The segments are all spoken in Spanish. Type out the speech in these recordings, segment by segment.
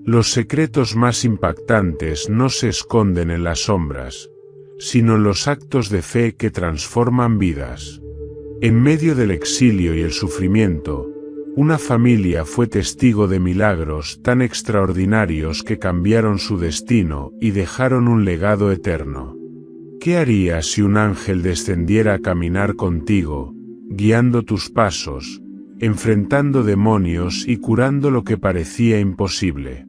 Los secretos más impactantes no se esconden en las sombras, sino en los actos de fe que transforman vidas. En medio del exilio y el sufrimiento, una familia fue testigo de milagros tan extraordinarios que cambiaron su destino y dejaron un legado eterno. ¿Qué harías si un ángel descendiera a caminar contigo, guiando tus pasos, enfrentando demonios y curando lo que parecía imposible?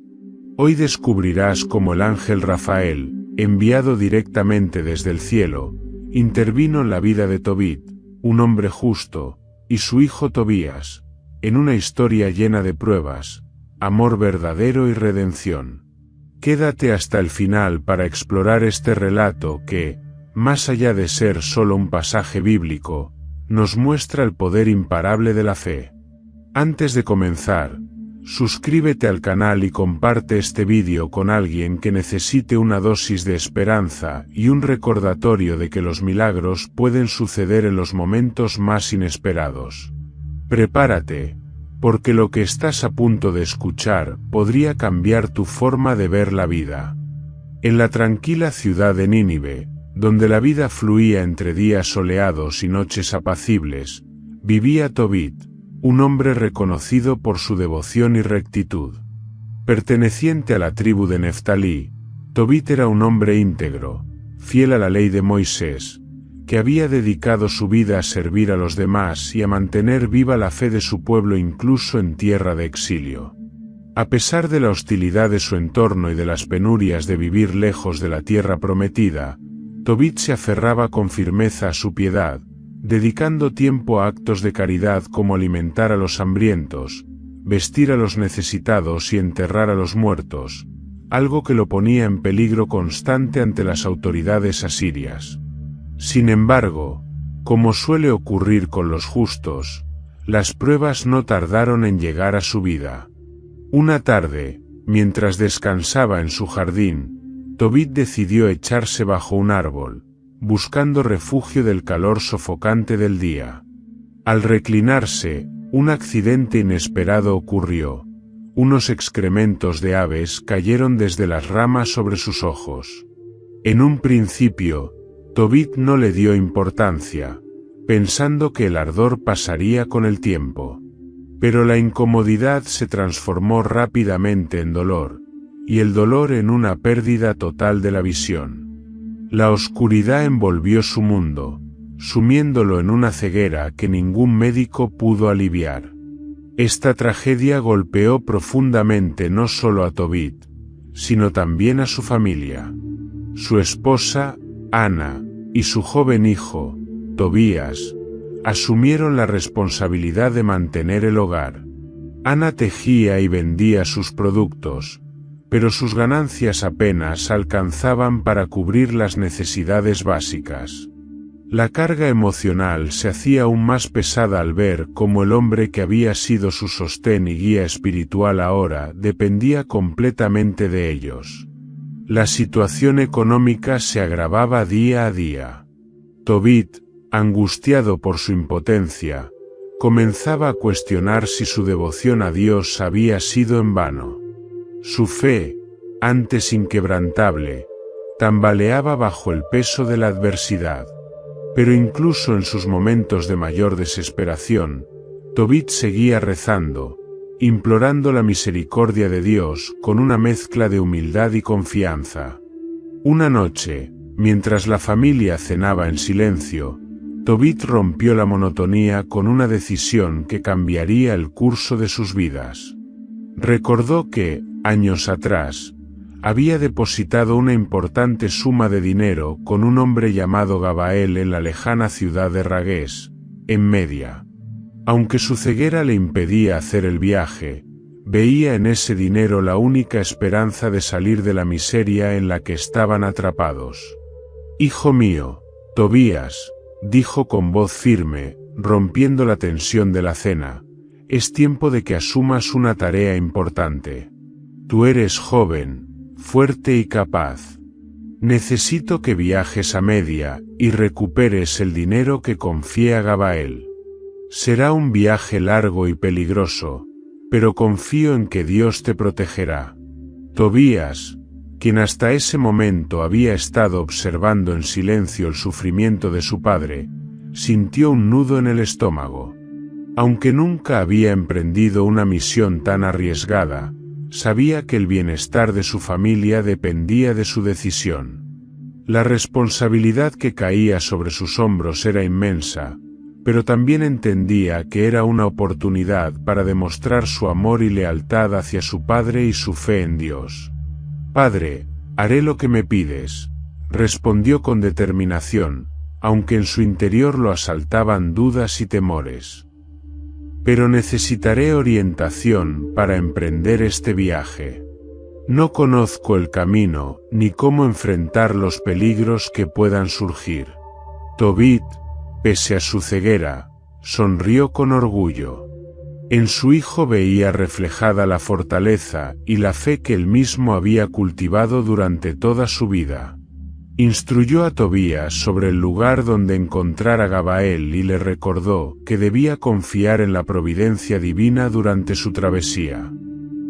Hoy descubrirás cómo el ángel Rafael, enviado directamente desde el cielo, intervino en la vida de Tobit, un hombre justo, y su hijo Tobías, en una historia llena de pruebas, amor verdadero y redención. Quédate hasta el final para explorar este relato que, más allá de ser solo un pasaje bíblico, nos muestra el poder imparable de la fe. Antes de comenzar, suscríbete al canal y comparte este vídeo con alguien que necesite una dosis de esperanza y un recordatorio de que los milagros pueden suceder en los momentos más inesperados. Prepárate, porque lo que estás a punto de escuchar podría cambiar tu forma de ver la vida. En la tranquila ciudad de Nínive, donde la vida fluía entre días soleados y noches apacibles, vivía Tobit, un hombre reconocido por su devoción y rectitud. Perteneciente a la tribu de Neftalí, Tobit era un hombre íntegro, fiel a la ley de Moisés, que había dedicado su vida a servir a los demás y a mantener viva la fe de su pueblo incluso en tierra de exilio. A pesar de la hostilidad de su entorno y de las penurias de vivir lejos de la tierra prometida, Tobit se aferraba con firmeza a su piedad, dedicando tiempo a actos de caridad como alimentar a los hambrientos, vestir a los necesitados y enterrar a los muertos, algo que lo ponía en peligro constante ante las autoridades asirias. Sin embargo, como suele ocurrir con los justos, las pruebas no tardaron en llegar a su vida. Una tarde, mientras descansaba en su jardín, Tobit decidió echarse bajo un árbol, buscando refugio del calor sofocante del día. Al reclinarse, un accidente inesperado ocurrió. Unos excrementos de aves cayeron desde las ramas sobre sus ojos. En un principio, Tobit no le dio importancia, pensando que el ardor pasaría con el tiempo. Pero la incomodidad se transformó rápidamente en dolor, y el dolor en una pérdida total de la visión. La oscuridad envolvió su mundo, sumiéndolo en una ceguera que ningún médico pudo aliviar. Esta tragedia golpeó profundamente no solo a Tobit, sino también a su familia. Su esposa, Ana, y su joven hijo, Tobías, asumieron la responsabilidad de mantener el hogar. Ana tejía y vendía sus productos, pero sus ganancias apenas alcanzaban para cubrir las necesidades básicas. La carga emocional se hacía aún más pesada al ver cómo el hombre que había sido su sostén y guía espiritual ahora dependía completamente de ellos. La situación económica se agravaba día a día. Tobit, angustiado por su impotencia, comenzaba a cuestionar si su devoción a Dios había sido en vano. Su fe, antes inquebrantable, tambaleaba bajo el peso de la adversidad. Pero incluso en sus momentos de mayor desesperación, Tobit seguía rezando, implorando la misericordia de Dios con una mezcla de humildad y confianza. Una noche, mientras la familia cenaba en silencio, Tobit rompió la monotonía con una decisión que cambiaría el curso de sus vidas. Recordó que, años atrás, había depositado una importante suma de dinero con un hombre llamado Gabael en la lejana ciudad de Ragués, en Media. Aunque su ceguera le impedía hacer el viaje, veía en ese dinero la única esperanza de salir de la miseria en la que estaban atrapados. «Hijo mío, Tobías», dijo con voz firme, rompiendo la tensión de la cena, «es tiempo de que asumas una tarea importante. Tú eres joven, fuerte y capaz. Necesito que viajes a Media y recuperes el dinero que confié a Gabael. Será un viaje largo y peligroso, pero confío en que Dios te protegerá. Tobías, quien hasta ese momento había estado observando en silencio el sufrimiento de su padre, sintió un nudo en el estómago. Aunque nunca había emprendido una misión tan arriesgada, sabía que el bienestar de su familia dependía de su decisión. La responsabilidad que caía sobre sus hombros era inmensa, pero también entendía que era una oportunidad para demostrar su amor y lealtad hacia su padre y su fe en Dios. «Padre, haré lo que me pides», respondió con determinación, aunque en su interior lo asaltaban dudas y temores. «Pero necesitaré orientación para emprender este viaje. No conozco el camino, ni cómo enfrentar los peligros que puedan surgir». Tobit, pese a su ceguera, sonrió con orgullo. En su hijo veía reflejada la fortaleza y la fe que él mismo había cultivado durante toda su vida. Instruyó a Tobías sobre el lugar donde encontrar a Gabael y le recordó que debía confiar en la providencia divina durante su travesía.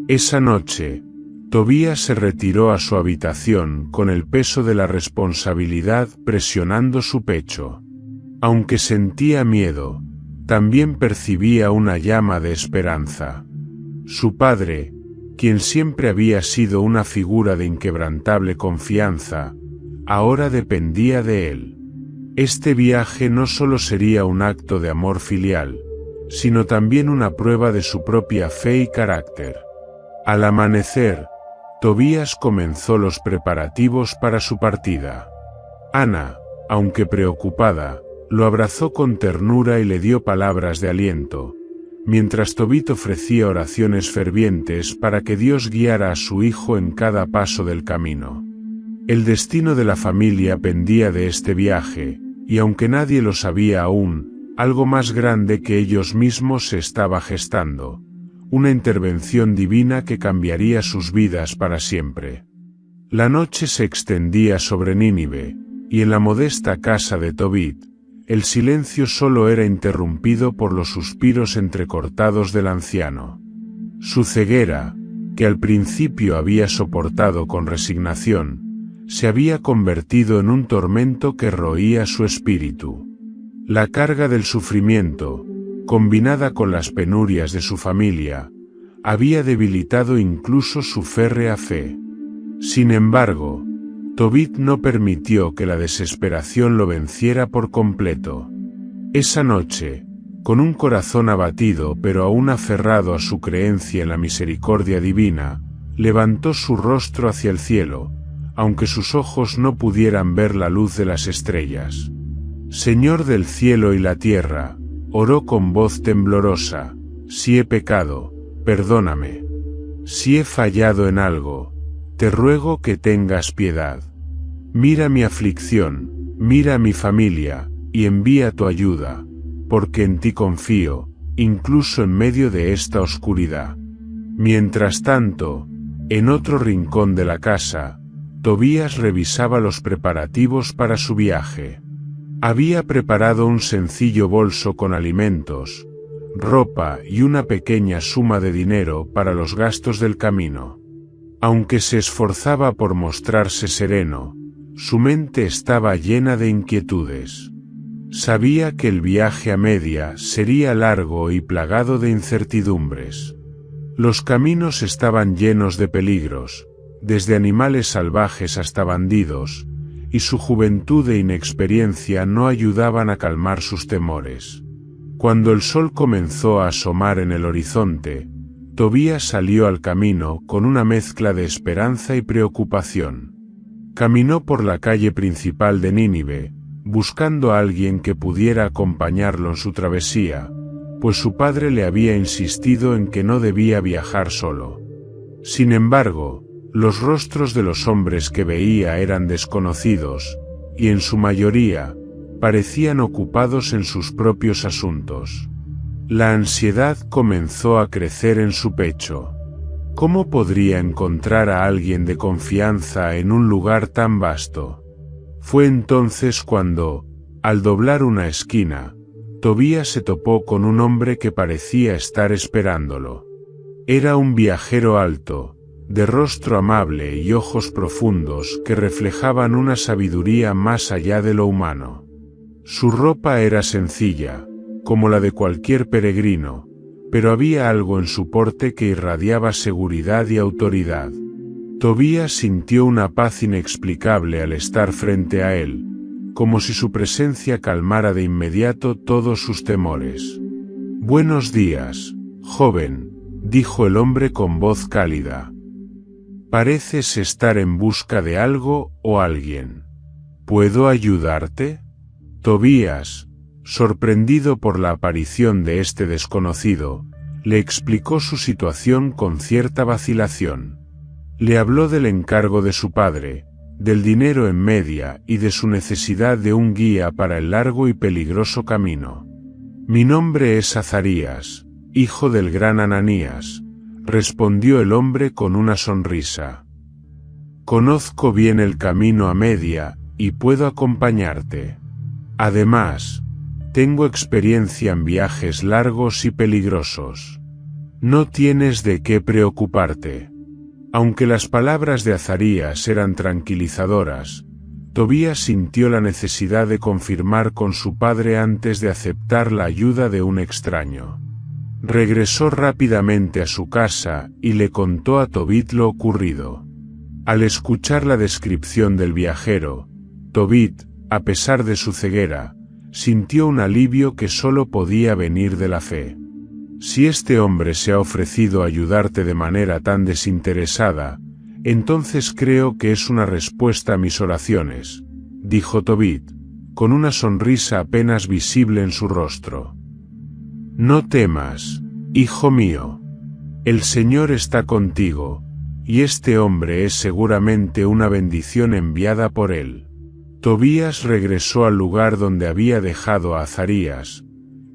Esa noche, Tobías se retiró a su habitación con el peso de la responsabilidad presionando su pecho. Aunque sentía miedo, también percibía una llama de esperanza. Su padre, quien siempre había sido una figura de inquebrantable confianza, ahora dependía de él. Este viaje no solo sería un acto de amor filial, sino también una prueba de su propia fe y carácter. Al amanecer, Tobías comenzó los preparativos para su partida. Ana, aunque preocupada, lo abrazó con ternura y le dio palabras de aliento, mientras Tobit ofrecía oraciones fervientes para que Dios guiara a su hijo en cada paso del camino. El destino de la familia pendía de este viaje, y aunque nadie lo sabía aún, algo más grande que ellos mismos se estaba gestando, una intervención divina que cambiaría sus vidas para siempre. La noche se extendía sobre Nínive, y en la modesta casa de Tobit, el silencio solo era interrumpido por los suspiros entrecortados del anciano. Su ceguera, que al principio había soportado con resignación, se había convertido en un tormento que roía su espíritu. La carga del sufrimiento, combinada con las penurias de su familia, había debilitado incluso su férrea fe. Sin embargo, Tobit no permitió que la desesperación lo venciera por completo. Esa noche, con un corazón abatido pero aún aferrado a su creencia en la misericordia divina, levantó su rostro hacia el cielo, aunque sus ojos no pudieran ver la luz de las estrellas. «Señor del cielo y la tierra», oró con voz temblorosa, «si he pecado, perdóname. Si he fallado en algo, te ruego que tengas piedad. Mira mi aflicción, mira a mi familia, y envía tu ayuda, porque en ti confío, incluso en medio de esta oscuridad». Mientras tanto, en otro rincón de la casa, Tobías revisaba los preparativos para su viaje. Había preparado un sencillo bolso con alimentos, ropa y una pequeña suma de dinero para los gastos del camino. Aunque se esforzaba por mostrarse sereno, su mente estaba llena de inquietudes. Sabía que el viaje a Media sería largo y plagado de incertidumbres. Los caminos estaban llenos de peligros, desde animales salvajes hasta bandidos, y su juventud e inexperiencia no ayudaban a calmar sus temores. Cuando el sol comenzó a asomar en el horizonte, Tobías salió al camino con una mezcla de esperanza y preocupación. Caminó por la calle principal de Nínive, buscando a alguien que pudiera acompañarlo en su travesía, pues su padre le había insistido en que no debía viajar solo. Sin embargo, los rostros de los hombres que veía eran desconocidos, y en su mayoría, parecían ocupados en sus propios asuntos. La ansiedad comenzó a crecer en su pecho. ¿Cómo podría encontrar a alguien de confianza en un lugar tan vasto? Fue entonces cuando, al doblar una esquina, Tobías se topó con un hombre que parecía estar esperándolo. Era un viajero alto, de rostro amable y ojos profundos que reflejaban una sabiduría más allá de lo humano. Su ropa era sencilla, como la de cualquier peregrino, pero había algo en su porte que irradiaba seguridad y autoridad. Tobías sintió una paz inexplicable al estar frente a él, como si su presencia calmara de inmediato todos sus temores. «Buenos días, joven», dijo el hombre con voz cálida. «Pareces estar en busca de algo o alguien. ¿Puedo ayudarte?» Tobías, sorprendido por la aparición de este desconocido, le explicó su situación con cierta vacilación. Le habló del encargo de su padre, del dinero en Media y de su necesidad de un guía para el largo y peligroso camino. «Mi nombre es Azarías, hijo del gran Ananías», respondió el hombre con una sonrisa. «Conozco bien el camino a Media y puedo acompañarte. Además, tengo experiencia en viajes largos y peligrosos. No tienes de qué preocuparte». Aunque las palabras de Azarías eran tranquilizadoras, Tobías sintió la necesidad de confirmar con su padre antes de aceptar la ayuda de un extraño. Regresó rápidamente a su casa y le contó a Tobit lo ocurrido. Al escuchar la descripción del viajero, Tobit, a pesar de su ceguera, sintió un alivio que solo podía venir de la fe. «Si este hombre se ha ofrecido a ayudarte de manera tan desinteresada, entonces creo que es una respuesta a mis oraciones», dijo Tobit, con una sonrisa apenas visible en su rostro. «No temas, hijo mío. El Señor está contigo, y este hombre es seguramente una bendición enviada por él». Tobías regresó al lugar donde había dejado a Azarías,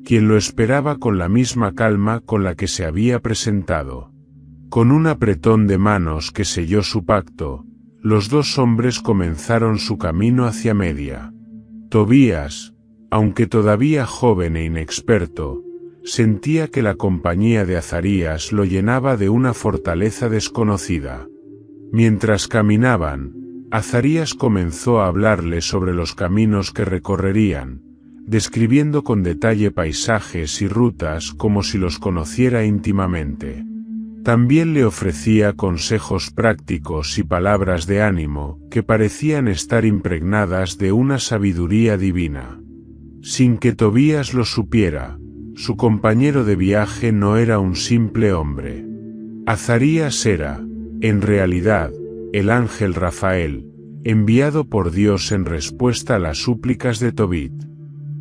quien lo esperaba con la misma calma con la que se había presentado. Con un apretón de manos que selló su pacto, los dos hombres comenzaron su camino hacia Media. Tobías, aunque todavía joven e inexperto, sentía que la compañía de Azarías lo llenaba de una fortaleza desconocida. Mientras caminaban, Azarías comenzó a hablarle sobre los caminos que recorrerían, describiendo con detalle paisajes y rutas como si los conociera íntimamente. También le ofrecía consejos prácticos y palabras de ánimo que parecían estar impregnadas de una sabiduría divina. Sin que Tobías lo supiera, su compañero de viaje no era un simple hombre. Azarías era, en realidad, el ángel Rafael, enviado por Dios en respuesta a las súplicas de Tobit.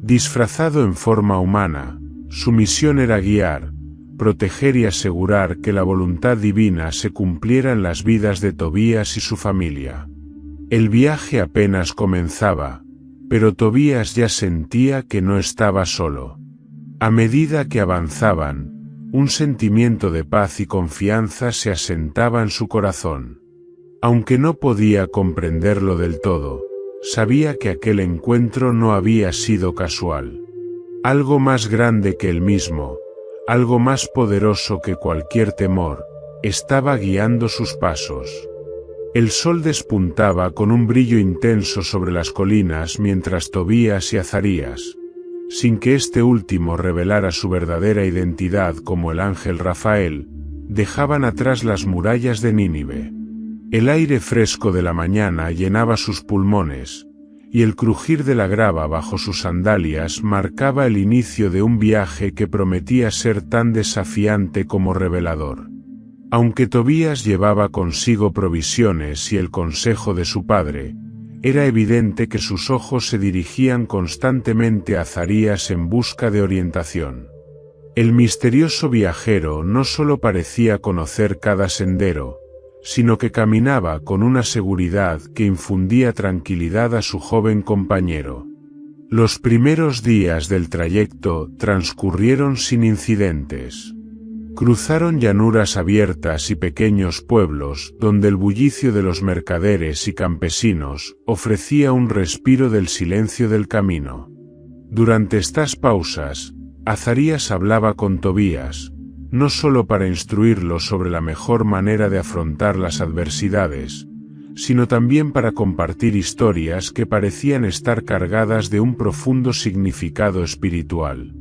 Disfrazado en forma humana, su misión era guiar, proteger y asegurar que la voluntad divina se cumpliera en las vidas de Tobías y su familia. El viaje apenas comenzaba, pero Tobías ya sentía que no estaba solo. A medida que avanzaban, un sentimiento de paz y confianza se asentaba en su corazón. Aunque no podía comprenderlo del todo, sabía que aquel encuentro no había sido casual. Algo más grande que él mismo, algo más poderoso que cualquier temor, estaba guiando sus pasos. El sol despuntaba con un brillo intenso sobre las colinas mientras Tobías y Azarías, sin que este último revelara su verdadera identidad como el ángel Rafael, dejaban atrás las murallas de Nínive. El aire fresco de la mañana llenaba sus pulmones, y el crujir de la grava bajo sus sandalias marcaba el inicio de un viaje que prometía ser tan desafiante como revelador. Aunque Tobías llevaba consigo provisiones y el consejo de su padre, era evidente que sus ojos se dirigían constantemente a Azarías en busca de orientación. El misterioso viajero no solo parecía conocer cada sendero, sino que caminaba con una seguridad que infundía tranquilidad a su joven compañero. Los primeros días del trayecto transcurrieron sin incidentes. Cruzaron llanuras abiertas y pequeños pueblos donde el bullicio de los mercaderes y campesinos ofrecía un respiro del silencio del camino. Durante estas pausas, Azarías hablaba con Tobías, no solo para instruirlo sobre la mejor manera de afrontar las adversidades, sino también para compartir historias que parecían estar cargadas de un profundo significado espiritual.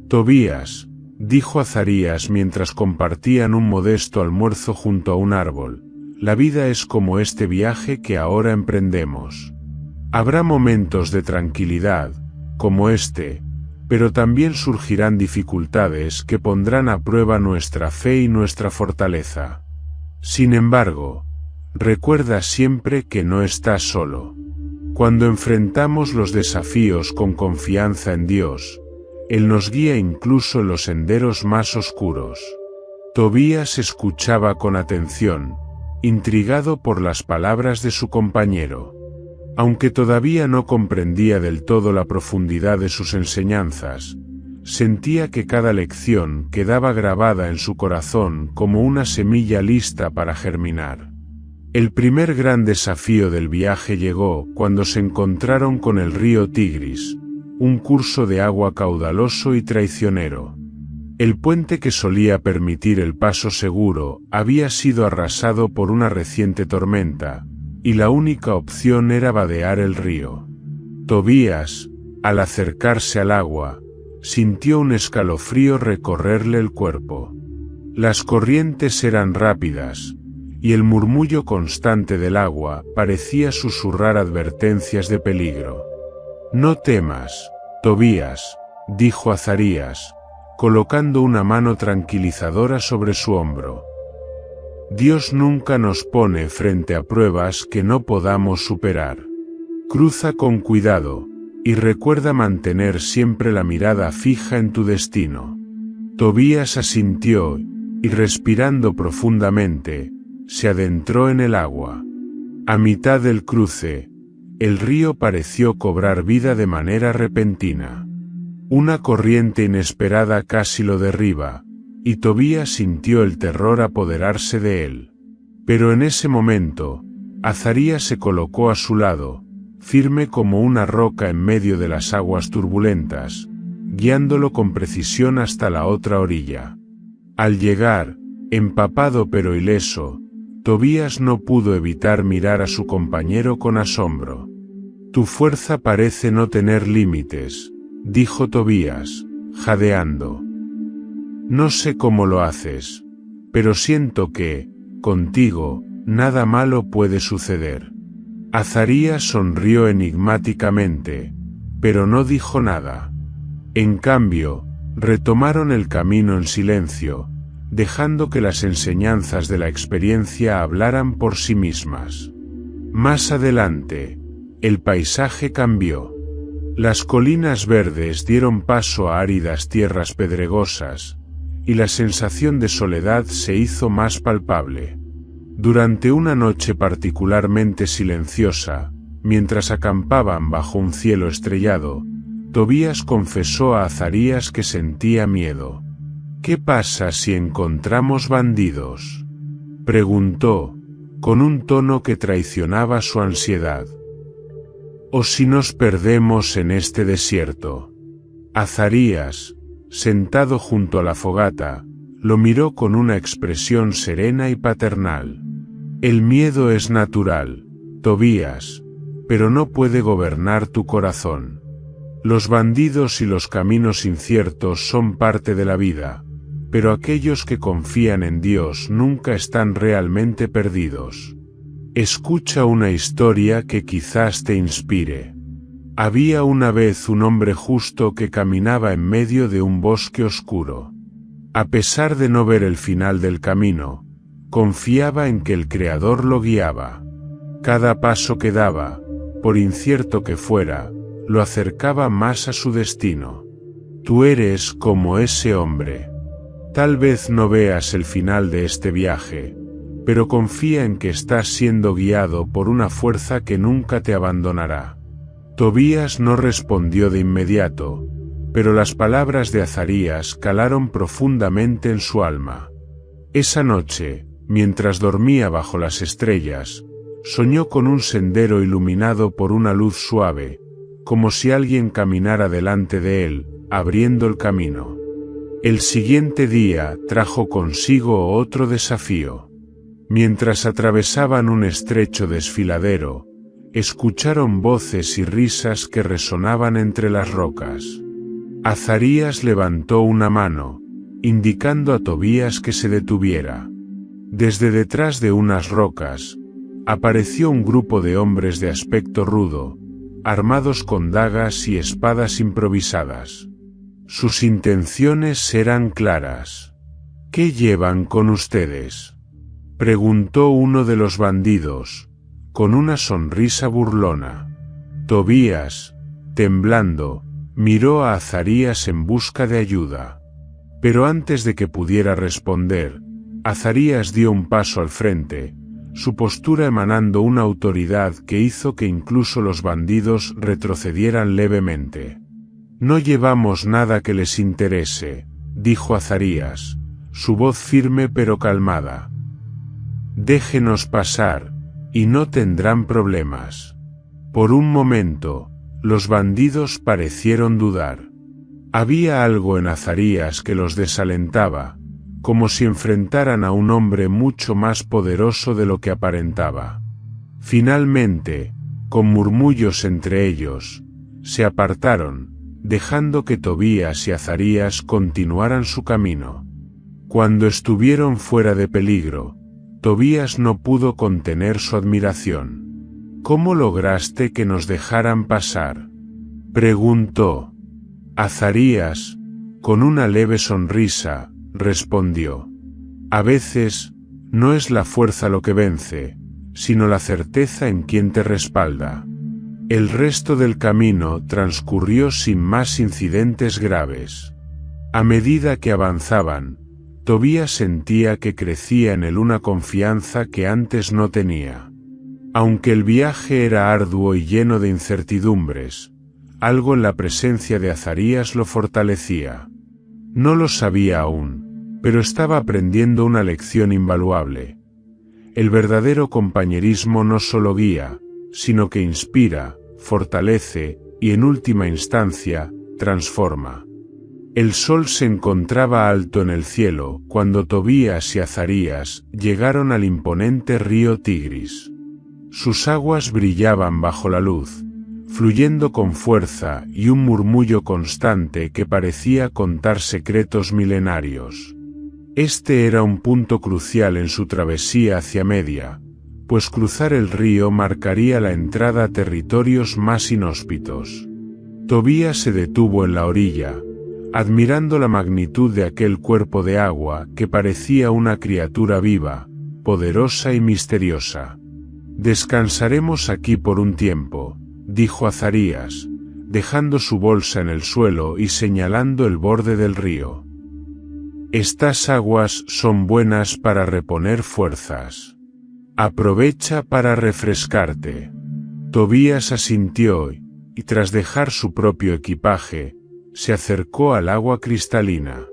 Tobías, dijo Azarías mientras compartían un modesto almuerzo junto a un árbol, la vida es como este viaje que ahora emprendemos. Habrá momentos de tranquilidad, como este, pero también surgirán dificultades que pondrán a prueba nuestra fe y nuestra fortaleza. Sin embargo, recuerda siempre que no estás solo. Cuando enfrentamos los desafíos con confianza en Dios, Él nos guía incluso en los senderos más oscuros. Tobías escuchaba con atención, intrigado por las palabras de su compañero. Aunque todavía no comprendía del todo la profundidad de sus enseñanzas, sentía que cada lección quedaba grabada en su corazón como una semilla lista para germinar. El primer gran desafío del viaje llegó cuando se encontraron con el río Tigris, un curso de agua caudaloso y traicionero. El puente que solía permitir el paso seguro había sido arrasado por una reciente tormenta, y la única opción era vadear el río. Tobías, al acercarse al agua, sintió un escalofrío recorrerle el cuerpo. Las corrientes eran rápidas, y el murmullo constante del agua parecía susurrar advertencias de peligro. «No temas, Tobías», dijo Azarías, colocando una mano tranquilizadora sobre su hombro. Dios nunca nos pone frente a pruebas que no podamos superar. Cruza con cuidado, y recuerda mantener siempre la mirada fija en tu destino. Tobías asintió, y respirando profundamente, se adentró en el agua. A mitad del cruce, el río pareció cobrar vida de manera repentina. Una corriente inesperada casi lo derriba, y Tobías sintió el terror apoderarse de él. Pero en ese momento, Azarías se colocó a su lado, firme como una roca en medio de las aguas turbulentas, guiándolo con precisión hasta la otra orilla. Al llegar, empapado pero ileso, Tobías no pudo evitar mirar a su compañero con asombro. «Tu fuerza parece no tener límites», dijo Tobías, jadeando. «No sé cómo lo haces, pero siento que, contigo, nada malo puede suceder». Azarías sonrió enigmáticamente, pero no dijo nada. En cambio, retomaron el camino en silencio, dejando que las enseñanzas de la experiencia hablaran por sí mismas. Más adelante, el paisaje cambió. Las colinas verdes dieron paso a áridas tierras pedregosas, y la sensación de soledad se hizo más palpable. Durante una noche particularmente silenciosa, mientras acampaban bajo un cielo estrellado, Tobías confesó a Azarías que sentía miedo. «¿Qué pasa si encontramos bandidos?», preguntó, con un tono que traicionaba su ansiedad. «¿O si nos perdemos en este desierto?». Azarías, sentado junto a la fogata, lo miró con una expresión serena y paternal. «El miedo es natural, Tobías, pero no puede gobernar tu corazón. Los bandidos y los caminos inciertos son parte de la vida, pero aquellos que confían en Dios nunca están realmente perdidos. Escucha una historia que quizás te inspire. Había una vez un hombre justo que caminaba en medio de un bosque oscuro. A pesar de no ver el final del camino, confiaba en que el Creador lo guiaba. Cada paso que daba, por incierto que fuera, lo acercaba más a su destino. Tú eres como ese hombre. Tal vez no veas el final de este viaje, pero confía en que estás siendo guiado por una fuerza que nunca te abandonará». Tobías no respondió de inmediato, pero las palabras de Azarías calaron profundamente en su alma. Esa noche, mientras dormía bajo las estrellas, soñó con un sendero iluminado por una luz suave, como si alguien caminara delante de él, abriendo el camino. El siguiente día trajo consigo otro desafío. Mientras atravesaban un estrecho desfiladero, escucharon voces y risas que resonaban entre las rocas. Azarías levantó una mano, indicando a Tobías que se detuviera. Desde detrás de unas rocas, apareció un grupo de hombres de aspecto rudo, armados con dagas y espadas improvisadas. Sus intenciones eran claras. ¿Qué llevan con ustedes?, preguntó uno de los bandidos, con una sonrisa burlona. Tobías, temblando, miró a Azarías en busca de ayuda. Pero antes de que pudiera responder, Azarías dio un paso al frente, su postura emanando una autoridad que hizo que incluso los bandidos retrocedieran levemente. «No llevamos nada que les interese», dijo Azarías, su voz firme pero calmada. «Déjenos pasar, y no tendrán problemas». Por un momento, los bandidos parecieron dudar. Había algo en Azarías que los desalentaba, como si enfrentaran a un hombre mucho más poderoso de lo que aparentaba. Finalmente, con murmullos entre ellos, se apartaron, dejando que Tobías y Azarías continuaran su camino. Cuando estuvieron fuera de peligro, Tobías no pudo contener su admiración. «¿Cómo lograste que nos dejaran pasar?», preguntó. Azarías, con una leve sonrisa, respondió: «A veces, no es la fuerza lo que vence, sino la certeza en quien te respalda». El resto del camino transcurrió sin más incidentes graves. A medida que avanzaban, Tobías sentía que crecía en él una confianza que antes no tenía. Aunque el viaje era arduo y lleno de incertidumbres, algo en la presencia de Azarías lo fortalecía. No lo sabía aún, pero estaba aprendiendo una lección invaluable. El verdadero compañerismo no solo guía, sino que inspira, fortalece y en última instancia, transforma. El sol se encontraba alto en el cielo cuando Tobías y Azarías llegaron al imponente río Tigris. Sus aguas brillaban bajo la luz, fluyendo con fuerza y un murmullo constante que parecía contar secretos milenarios. Este era un punto crucial en su travesía hacia Media, pues cruzar el río marcaría la entrada a territorios más inhóspitos. Tobías se detuvo en la orilla, admirando la magnitud de aquel cuerpo de agua que parecía una criatura viva, poderosa y misteriosa. «Descansaremos aquí por un tiempo», dijo Azarías, dejando su bolsa en el suelo y señalando el borde del río. «Estas aguas son buenas para reponer fuerzas. Aprovecha para refrescarte». Tobías asintió y tras dejar su propio equipaje, se acercó al agua cristalina.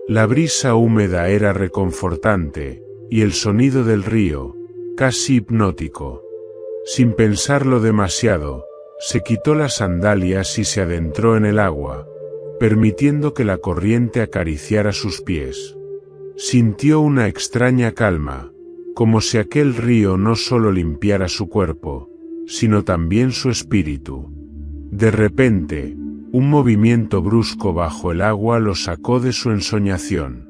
La brisa húmeda era reconfortante, y el sonido del río, casi hipnótico. Sin pensarlo demasiado, se quitó las sandalias y se adentró en el agua, permitiendo que la corriente acariciara sus pies. Sintió una extraña calma, como si aquel río no solo limpiara su cuerpo, sino también su espíritu. De repente, un movimiento brusco bajo el agua lo sacó de su ensoñación.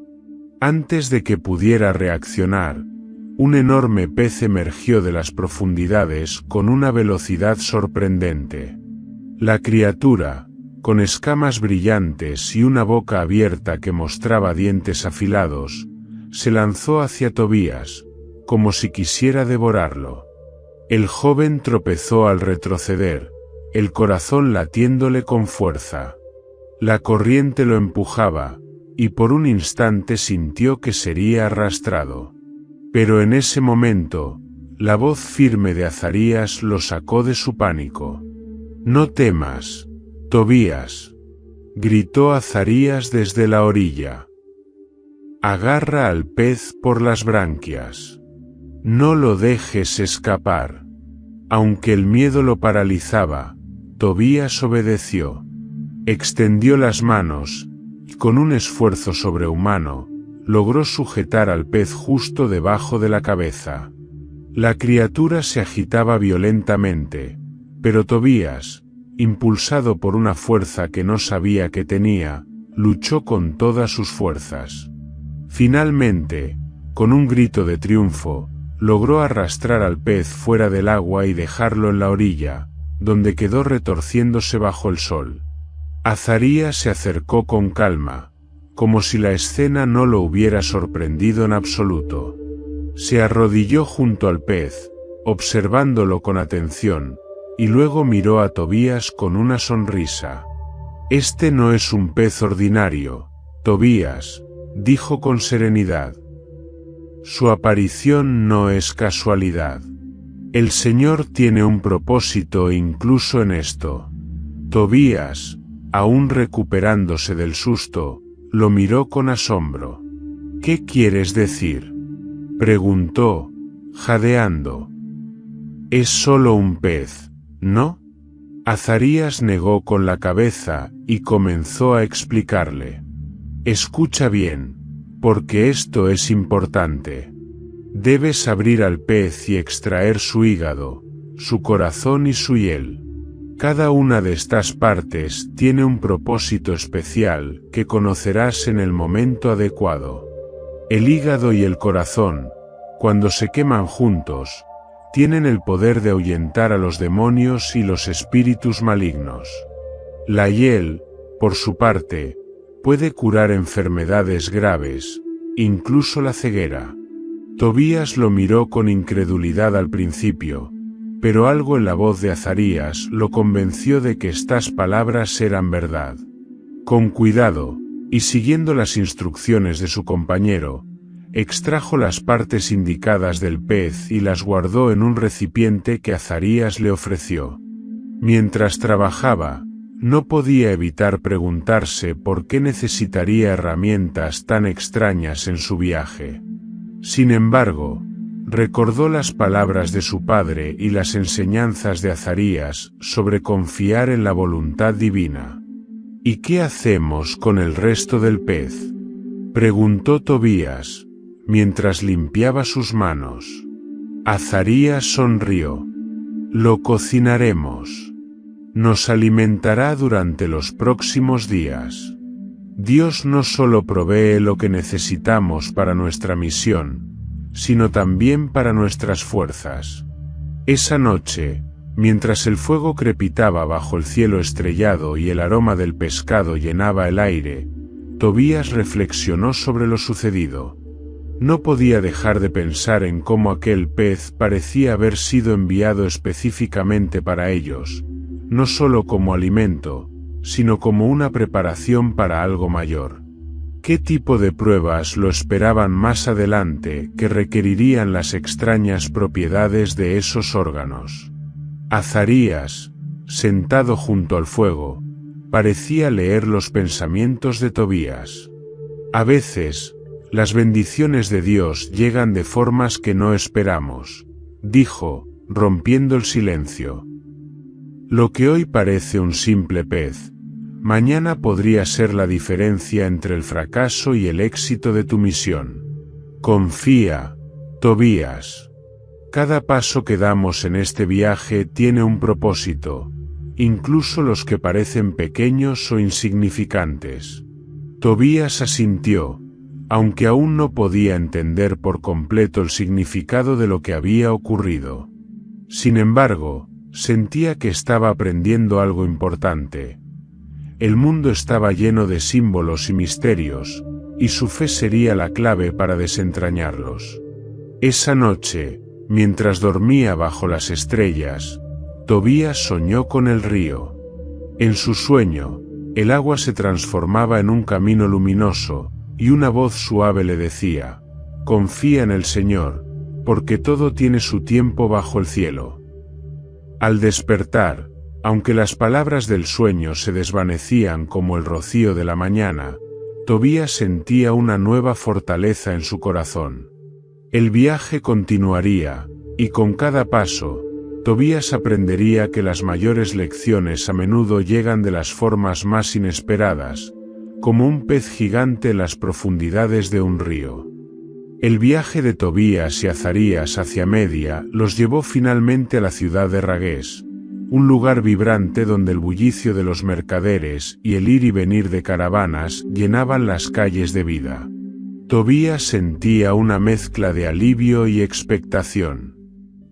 Antes de que pudiera reaccionar, un enorme pez emergió de las profundidades con una velocidad sorprendente. La criatura, con escamas brillantes y una boca abierta que mostraba dientes afilados, se lanzó hacia Tobías, como si quisiera devorarlo. El joven tropezó al retroceder, el corazón latiéndole con fuerza. La corriente lo empujaba, y por un instante sintió que sería arrastrado. Pero en ese momento, la voz firme de Azarías lo sacó de su pánico. «No temas, Tobías», gritó Azarías desde la orilla. «Agarra al pez por las branquias. No lo dejes escapar». Aunque el miedo lo paralizaba, Tobías obedeció. Extendió las manos, y con un esfuerzo sobrehumano, logró sujetar al pez justo debajo de la cabeza. La criatura se agitaba violentamente, pero Tobías, impulsado por una fuerza que no sabía que tenía, luchó con todas sus fuerzas. Finalmente, con un grito de triunfo, logró arrastrar al pez fuera del agua y dejarlo en la orilla, donde quedó retorciéndose bajo el sol. Azarías se acercó con calma, como si la escena no lo hubiera sorprendido en absoluto. Se arrodilló junto al pez, observándolo con atención, y luego miró a Tobías con una sonrisa. «Este no es un pez ordinario, Tobías», dijo con serenidad. «Su aparición no es casualidad. El Señor tiene un propósito incluso en esto». Tobías, aún recuperándose del susto, lo miró con asombro. «¿Qué quieres decir?», preguntó, jadeando. «Es solo un pez, ¿no?». Azarías negó con la cabeza y comenzó a explicarle. «Escucha bien, porque esto es importante. Debes abrir al pez y extraer su hígado, su corazón y su hiel. Cada una de estas partes tiene un propósito especial que conocerás en el momento adecuado. El hígado y el corazón, cuando se queman juntos, tienen el poder de ahuyentar a los demonios y los espíritus malignos. La hiel, por su parte, puede curar enfermedades graves, incluso la ceguera». Tobías lo miró con incredulidad al principio, pero algo en la voz de Azarías lo convenció de que estas palabras eran verdad. Con cuidado, y siguiendo las instrucciones de su compañero, extrajo las partes indicadas del pez y las guardó en un recipiente que Azarías le ofreció. Mientras trabajaba, no podía evitar preguntarse por qué necesitaría herramientas tan extrañas en su viaje. Sin embargo, recordó las palabras de su padre y las enseñanzas de Azarías sobre confiar en la voluntad divina. «¿Y qué hacemos con el resto del pez?», preguntó Tobías, mientras limpiaba sus manos. Azarías sonrió. «Lo cocinaremos. Nos alimentará durante los próximos días». Dios no solo provee lo que necesitamos para nuestra misión, sino también para nuestras fuerzas. Esa noche, mientras el fuego crepitaba bajo el cielo estrellado y el aroma del pescado llenaba el aire, Tobías reflexionó sobre lo sucedido. No podía dejar de pensar en cómo aquel pez parecía haber sido enviado específicamente para ellos, no solo como alimento, sino como una preparación para algo mayor. ¿Qué tipo de pruebas lo esperaban más adelante que requerirían las extrañas propiedades de esos órganos? Azarías, sentado junto al fuego, parecía leer los pensamientos de Tobías. A veces, las bendiciones de Dios llegan de formas que no esperamos, dijo, rompiendo el silencio. Lo que hoy parece un simple pez, mañana podría ser la diferencia entre el fracaso y el éxito de tu misión. Confía, Tobías. Cada paso que damos en este viaje tiene un propósito, incluso los que parecen pequeños o insignificantes. Tobías asintió, aunque aún no podía entender por completo el significado de lo que había ocurrido. Sin embargo, sentía que estaba aprendiendo algo importante. El mundo estaba lleno de símbolos y misterios, y su fe sería la clave para desentrañarlos. Esa noche, mientras dormía bajo las estrellas, Tobías soñó con el río. En su sueño, el agua se transformaba en un camino luminoso, y una voz suave le decía: «Confía en el Señor, porque todo tiene su tiempo bajo el cielo». Al despertar, aunque las palabras del sueño se desvanecían como el rocío de la mañana, Tobías sentía una nueva fortaleza en su corazón. El viaje continuaría, y con cada paso, Tobías aprendería que las mayores lecciones a menudo llegan de las formas más inesperadas, como un pez gigante en las profundidades de un río. El viaje de Tobías y Azarías hacia Media los llevó finalmente a la ciudad de Ragués, un lugar vibrante donde el bullicio de los mercaderes y el ir y venir de caravanas llenaban las calles de vida. Tobías sentía una mezcla de alivio y expectación.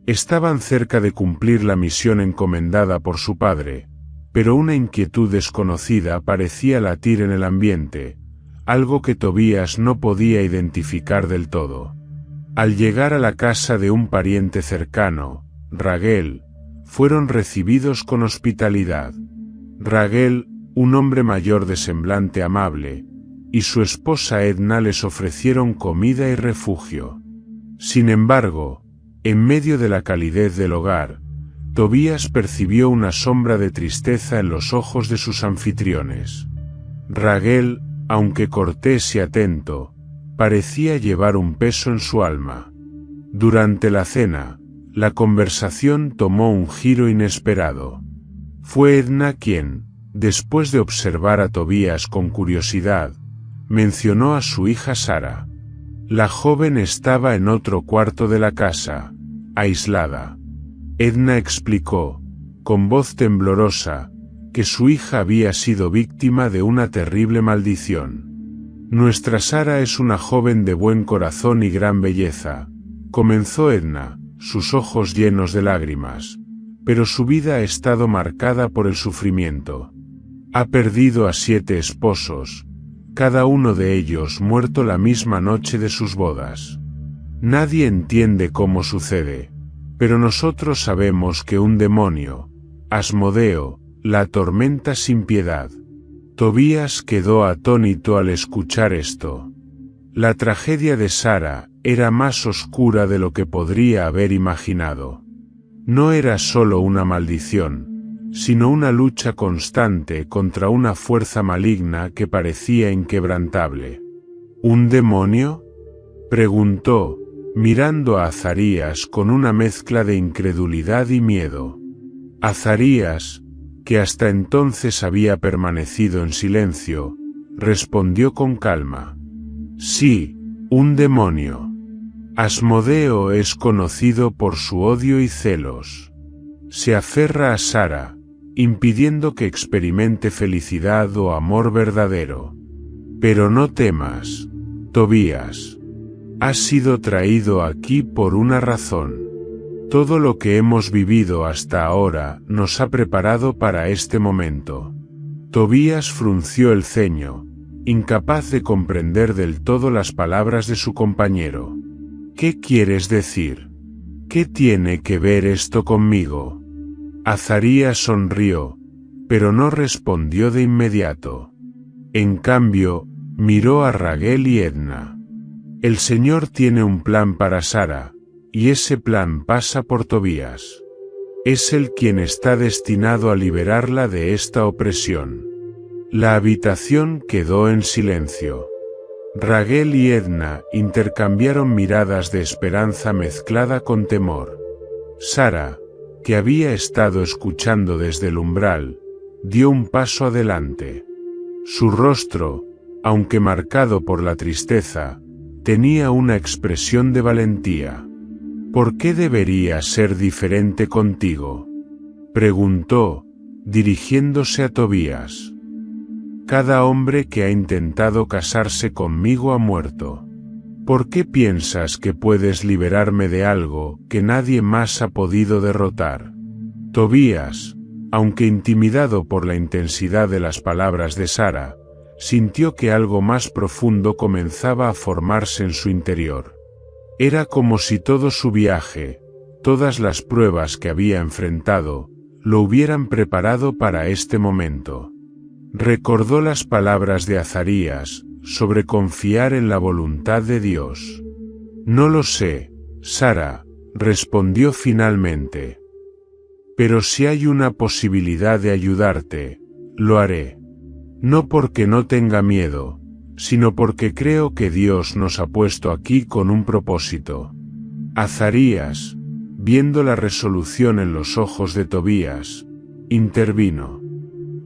Estaban cerca de cumplir la misión encomendada por su padre, pero una inquietud desconocida parecía latir en el ambiente, algo que Tobías no podía identificar del todo. Al llegar a la casa de un pariente cercano, Raguel, fueron recibidos con hospitalidad. Raguel, un hombre mayor de semblante amable, y su esposa Edna les ofrecieron comida y refugio. Sin embargo, en medio de la calidez del hogar, Tobías percibió una sombra de tristeza en los ojos de sus anfitriones. Raguel, aunque cortés y atento, parecía llevar un peso en su alma. Durante la cena, la conversación tomó un giro inesperado. Fue Edna quien, después de observar a Tobías con curiosidad, mencionó a su hija Sara. La joven estaba en otro cuarto de la casa, aislada. Edna explicó, con voz temblorosa, que su hija había sido víctima de una terrible maldición. Nuestra Sara es una joven de buen corazón y gran belleza, comenzó Edna, sus ojos llenos de lágrimas, pero su vida ha estado marcada por el sufrimiento. Ha perdido a 7 esposos, cada uno de ellos muerto la misma noche de sus bodas. Nadie entiende cómo sucede, pero nosotros sabemos que un demonio, Asmodeo, la atormenta sin piedad. Tobías quedó atónito al escuchar esto. La tragedia de Sara era más oscura de lo que podría haber imaginado. No era solo una maldición, sino una lucha constante contra una fuerza maligna que parecía inquebrantable. ¿Un demonio?, preguntó, mirando a Azarías con una mezcla de incredulidad y miedo. Azarías, que hasta entonces había permanecido en silencio, respondió con calma. Sí, un demonio. Asmodeo es conocido por su odio y celos. Se aferra a Sara, impidiendo que experimente felicidad o amor verdadero. Pero no temas, Tobías. Has sido traído aquí por una razón. Todo lo que hemos vivido hasta ahora nos ha preparado para este momento. Tobías frunció el ceño, incapaz de comprender del todo las palabras de su compañero. ¿Qué quieres decir? ¿Qué tiene que ver esto conmigo? Azarías sonrió, pero no respondió de inmediato. En cambio, miró a Raguel y Edna. El Señor tiene un plan para Sara, y ese plan pasa por Tobías. Es él quien está destinado a liberarla de esta opresión. La habitación quedó en silencio. Raguel y Edna intercambiaron miradas de esperanza mezclada con temor. Sara, que había estado escuchando desde el umbral, dio un paso adelante. Su rostro, aunque marcado por la tristeza, tenía una expresión de valentía. ¿Por qué debería ser diferente contigo?, preguntó, dirigiéndose a Tobías. Cada hombre que ha intentado casarse conmigo ha muerto. ¿Por qué piensas que puedes liberarme de algo que nadie más ha podido derrotar? Tobías, aunque intimidado por la intensidad de las palabras de Sara, sintió que algo más profundo comenzaba a formarse en su interior. Era como si todo su viaje, todas las pruebas que había enfrentado, lo hubieran preparado para este momento. Recordó las palabras de Azarías sobre confiar en la voluntad de Dios. No lo sé, Sara, respondió finalmente. Pero si hay una posibilidad de ayudarte, lo haré. No porque no tenga miedo, sino porque creo que Dios nos ha puesto aquí con un propósito. Azarías, viendo la resolución en los ojos de Tobías, intervino.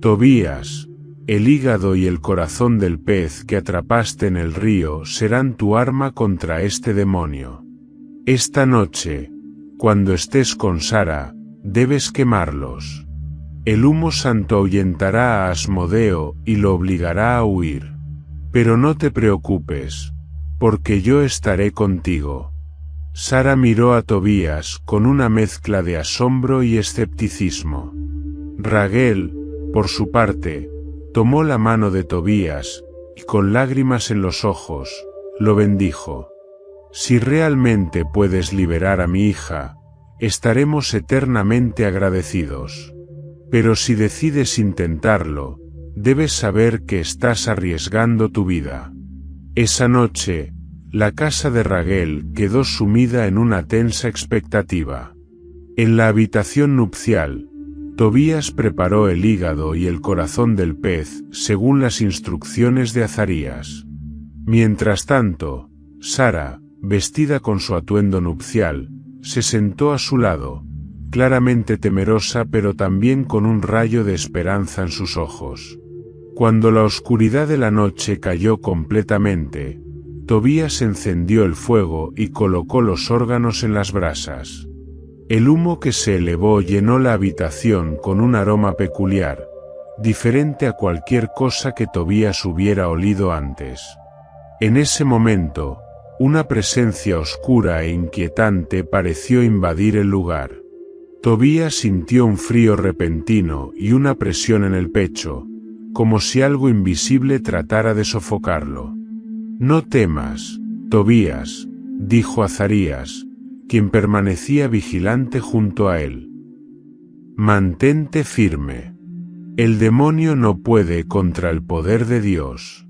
Tobías, el hígado y el corazón del pez que atrapaste en el río serán tu arma contra este demonio. Esta noche, cuando estés con Sara, debes quemarlos. El humo santo ahuyentará a Asmodeo y lo obligará a huir. Pero no te preocupes, porque yo estaré contigo. Sara miró a Tobías con una mezcla de asombro y escepticismo. Raguel, por su parte, tomó la mano de Tobías, y con lágrimas en los ojos, lo bendijo. Si realmente puedes liberar a mi hija, estaremos eternamente agradecidos. Pero si decides intentarlo, debes saber que estás arriesgando tu vida. Esa noche, la casa de Raguel quedó sumida en una tensa expectativa. En la habitación nupcial, Tobías preparó el hígado y el corazón del pez según las instrucciones de Azarías. Mientras tanto, Sara, vestida con su atuendo nupcial, se sentó a su lado, claramente temerosa pero también con un rayo de esperanza en sus ojos. Cuando la oscuridad de la noche cayó completamente, Tobías encendió el fuego y colocó los órganos en las brasas. El humo que se elevó llenó la habitación con un aroma peculiar, diferente a cualquier cosa que Tobías hubiera olido antes. En ese momento, una presencia oscura e inquietante pareció invadir el lugar. Tobías sintió un frío repentino y una presión en el pecho, como si algo invisible tratara de sofocarlo. «No temas, Tobías», dijo Azarías, quien permanecía vigilante junto a él. «Mantente firme. El demonio no puede contra el poder de Dios».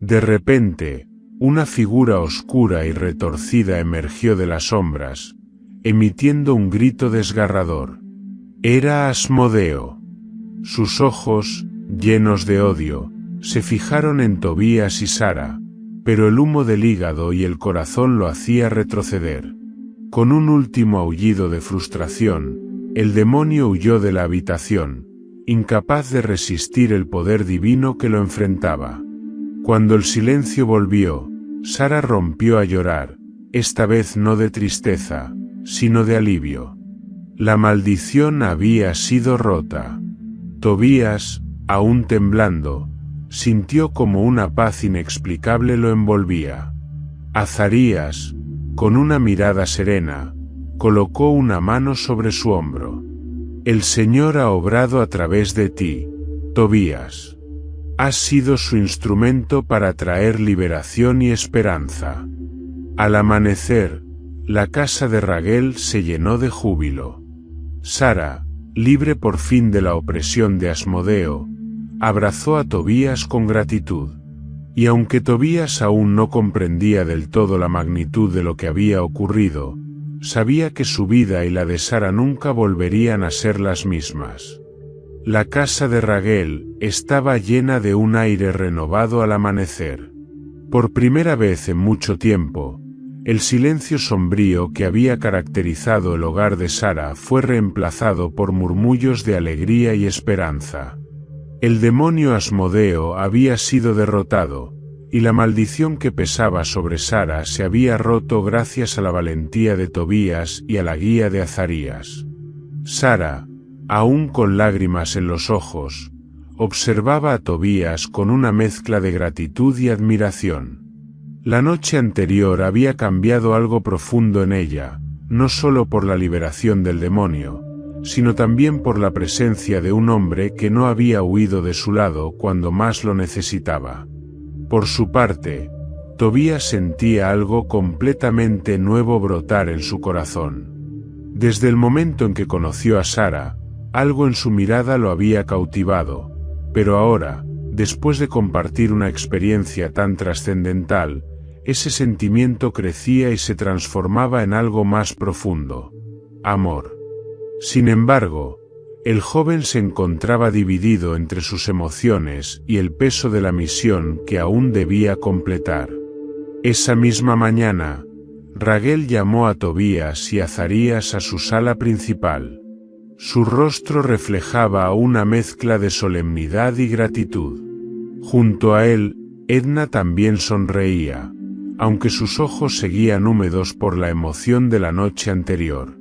De repente, una figura oscura y retorcida emergió de las sombras, emitiendo un grito desgarrador. Era Asmodeo. Sus ojos, llenos de odio, se fijaron en Tobías y Sara, pero el humo del hígado y el corazón lo hacía retroceder. Con un último aullido de frustración, el demonio huyó de la habitación, incapaz de resistir el poder divino que lo enfrentaba. Cuando el silencio volvió, Sara rompió a llorar, esta vez no de tristeza, sino de alivio. La maldición había sido rota. Tobías, aún temblando, sintió como una paz inexplicable lo envolvía. Azarías, con una mirada serena, colocó una mano sobre su hombro. «El Señor ha obrado a través de ti, Tobías. Has sido su instrumento para traer liberación y esperanza». Al amanecer, la casa de Raguel se llenó de júbilo. Sara, libre por fin de la opresión de Asmodeo, abrazó a Tobías con gratitud. Y aunque Tobías aún no comprendía del todo la magnitud de lo que había ocurrido, sabía que su vida y la de Sara nunca volverían a ser las mismas. La casa de Raguel estaba llena de un aire renovado al amanecer. Por primera vez en mucho tiempo, el silencio sombrío que había caracterizado el hogar de Sara fue reemplazado por murmullos de alegría y esperanza. El demonio Asmodeo había sido derrotado, y la maldición que pesaba sobre Sara se había roto gracias a la valentía de Tobías y a la guía de Azarías. Sara, aún con lágrimas en los ojos, observaba a Tobías con una mezcla de gratitud y admiración. La noche anterior había cambiado algo profundo en ella, no solo por la liberación del demonio, sino también por la presencia de un hombre que no había huido de su lado cuando más lo necesitaba. Por su parte, Tobías sentía algo completamente nuevo brotar en su corazón. Desde el momento en que conoció a Sara, algo en su mirada lo había cautivado, pero ahora, después de compartir una experiencia tan trascendental, ese sentimiento crecía y se transformaba en algo más profundo: amor. Sin embargo, el joven se encontraba dividido entre sus emociones y el peso de la misión que aún debía completar. Esa misma mañana, Raguel llamó a Tobías y a Azarías a su sala principal. Su rostro reflejaba una mezcla de solemnidad y gratitud. Junto a él, Edna también sonreía, aunque sus ojos seguían húmedos por la emoción de la noche anterior.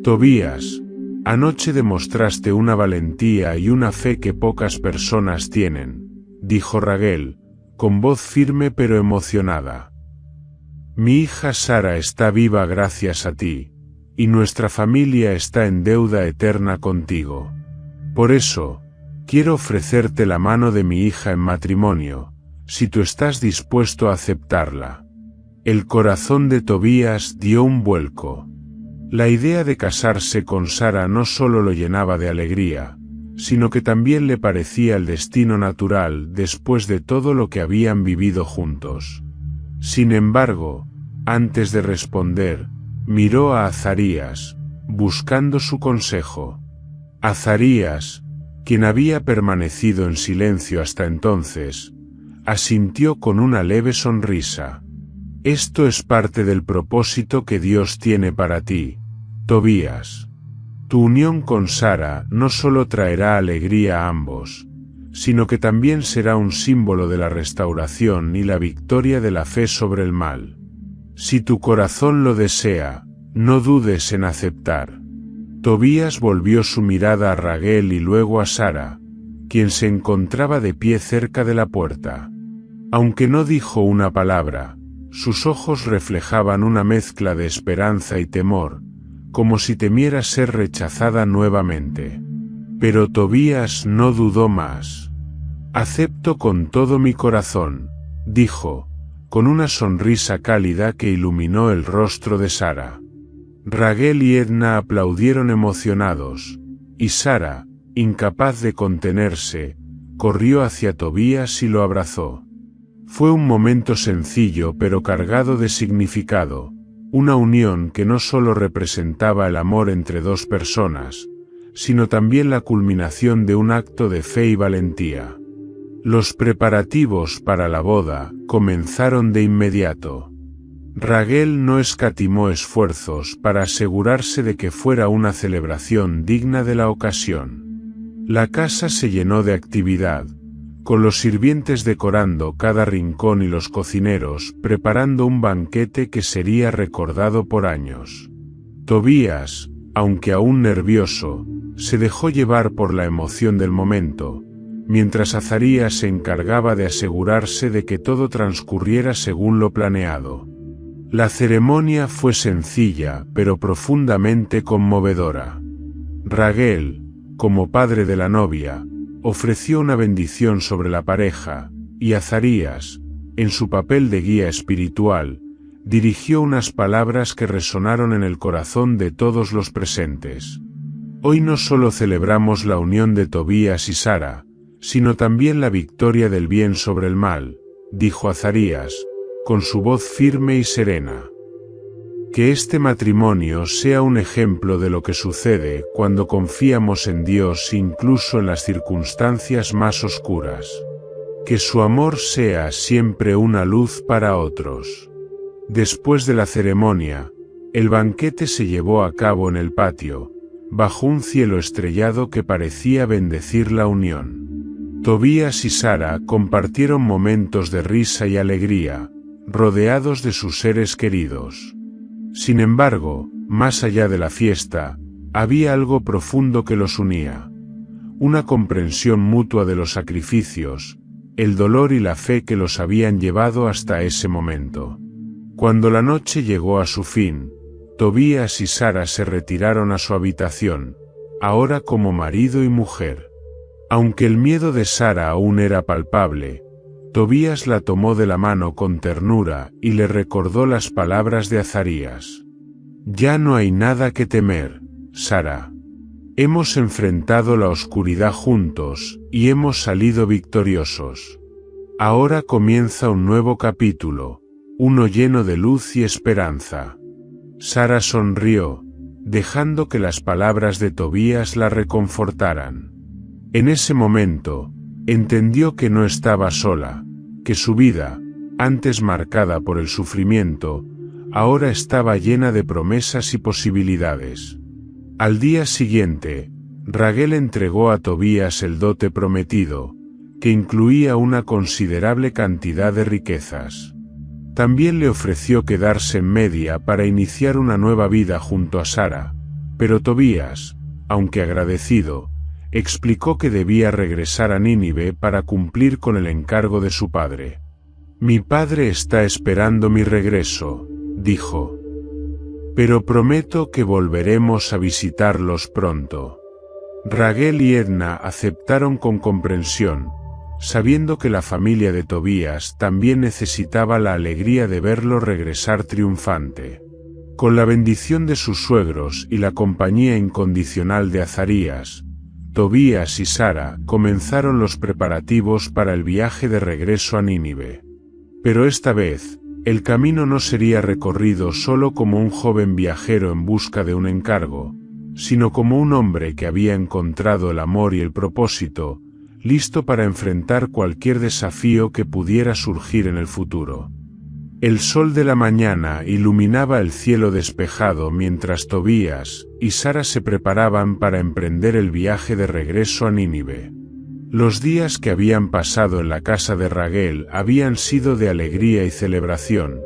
Tobías, anoche demostraste una valentía y una fe que pocas personas tienen, dijo Raguel, con voz firme pero emocionada. Mi hija Sara está viva gracias a ti, y nuestra familia está en deuda eterna contigo. Por eso, quiero ofrecerte la mano de mi hija en matrimonio, si tú estás dispuesto a aceptarla. El corazón de Tobías dio un vuelco. La idea de casarse con Sara no solo lo llenaba de alegría, sino que también le parecía el destino natural después de todo lo que habían vivido juntos. Sin embargo, antes de responder, miró a Azarías, buscando su consejo. Azarías, quien había permanecido en silencio hasta entonces, asintió con una leve sonrisa. Esto es parte del propósito que Dios tiene para ti, Tobías. Tu unión con Sara no solo traerá alegría a ambos, sino que también será un símbolo de la restauración y la victoria de la fe sobre el mal. Si tu corazón lo desea, no dudes en aceptar. Tobías volvió su mirada a Raguel y luego a Sara, quien se encontraba de pie cerca de la puerta. Aunque no dijo una palabra, sus ojos reflejaban una mezcla de esperanza y temor, como si temiera ser rechazada nuevamente. Pero Tobías no dudó más. Acepto con todo mi corazón, dijo, con una sonrisa cálida que iluminó el rostro de Sara. Raguel y Edna aplaudieron emocionados, y Sara, incapaz de contenerse, corrió hacia Tobías y lo abrazó. Fue un momento sencillo pero cargado de significado, una unión que no solo representaba el amor entre dos personas, sino también la culminación de un acto de fe y valentía. Los preparativos para la boda comenzaron de inmediato. Raguel no escatimó esfuerzos para asegurarse de que fuera una celebración digna de la ocasión. La casa se llenó de actividad, con los sirvientes decorando cada rincón y los cocineros preparando un banquete que sería recordado por años. Tobías, aunque aún nervioso, se dejó llevar por la emoción del momento, mientras Azarías se encargaba de asegurarse de que todo transcurriera según lo planeado. La ceremonia fue sencilla pero profundamente conmovedora. Raguel, como padre de la novia, ofreció una bendición sobre la pareja, y Azarías, en su papel de guía espiritual, dirigió unas palabras que resonaron en el corazón de todos los presentes. Hoy no solo celebramos la unión de Tobías y Sara, sino también la victoria del bien sobre el mal, dijo Azarías, con su voz firme y serena. Que este matrimonio sea un ejemplo de lo que sucede cuando confiamos en Dios incluso en las circunstancias más oscuras. Que su amor sea siempre una luz para otros. Después de la ceremonia, el banquete se llevó a cabo en el patio, bajo un cielo estrellado que parecía bendecir la unión. Tobías y Sara compartieron momentos de risa y alegría, rodeados de sus seres queridos. Sin embargo, más allá de la fiesta, había algo profundo que los unía. Una comprensión mutua de los sacrificios, el dolor y la fe que los habían llevado hasta ese momento. Cuando la noche llegó a su fin, Tobías y Sara se retiraron a su habitación, ahora como marido y mujer. Aunque el miedo de Sara aún era palpable, Tobías la tomó de la mano con ternura y le recordó las palabras de Azarías. Ya no hay nada que temer, Sara. Hemos enfrentado la oscuridad juntos y hemos salido victoriosos. Ahora comienza un nuevo capítulo, uno lleno de luz y esperanza. Sara sonrió, dejando que las palabras de Tobías la reconfortaran. En ese momento, entendió que no estaba sola, que su vida, antes marcada por el sufrimiento, ahora estaba llena de promesas y posibilidades. Al día siguiente, Raguel entregó a Tobías el dote prometido, que incluía una considerable cantidad de riquezas. También le ofreció quedarse en Media para iniciar una nueva vida junto a Sara, pero Tobías, aunque agradecido, explicó que debía regresar a Nínive para cumplir con el encargo de su padre. «Mi padre está esperando mi regreso», dijo. «Pero prometo que volveremos a visitarlos pronto». Raguel y Edna aceptaron con comprensión, sabiendo que la familia de Tobías también necesitaba la alegría de verlo regresar triunfante. Con la bendición de sus suegros y la compañía incondicional de Azarías, Tobías y Sara comenzaron los preparativos para el viaje de regreso a Nínive. Pero esta vez, el camino no sería recorrido solo como un joven viajero en busca de un encargo, sino como un hombre que había encontrado el amor y el propósito, listo para enfrentar cualquier desafío que pudiera surgir en el futuro. El sol de la mañana iluminaba el cielo despejado mientras Tobías y Sara se preparaban para emprender el viaje de regreso a Nínive. Los días que habían pasado en la casa de Raguel habían sido de alegría y celebración,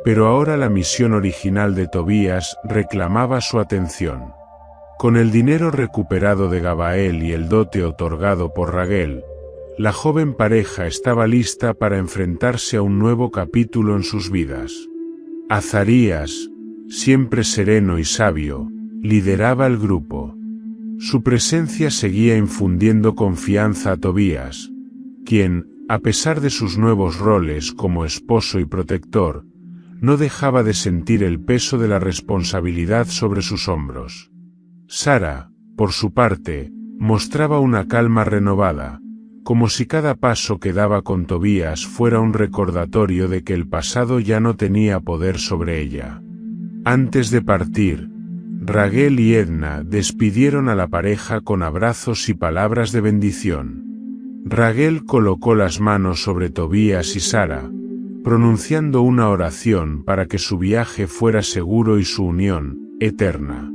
pero ahora la misión original de Tobías reclamaba su atención. Con el dinero recuperado de Gabael y el dote otorgado por Raguel, la joven pareja estaba lista para enfrentarse a un nuevo capítulo en sus vidas. Azarías, siempre sereno y sabio, lideraba el grupo. Su presencia seguía infundiendo confianza a Tobías, quien, a pesar de sus nuevos roles como esposo y protector, no dejaba de sentir el peso de la responsabilidad sobre sus hombros. Sara, por su parte, mostraba una calma renovada, como si cada paso que daba con Tobías fuera un recordatorio de que el pasado ya no tenía poder sobre ella. Antes de partir, Raguel y Edna despidieron a la pareja con abrazos y palabras de bendición. Raguel colocó las manos sobre Tobías y Sara, pronunciando una oración para que su viaje fuera seguro y su unión, eterna.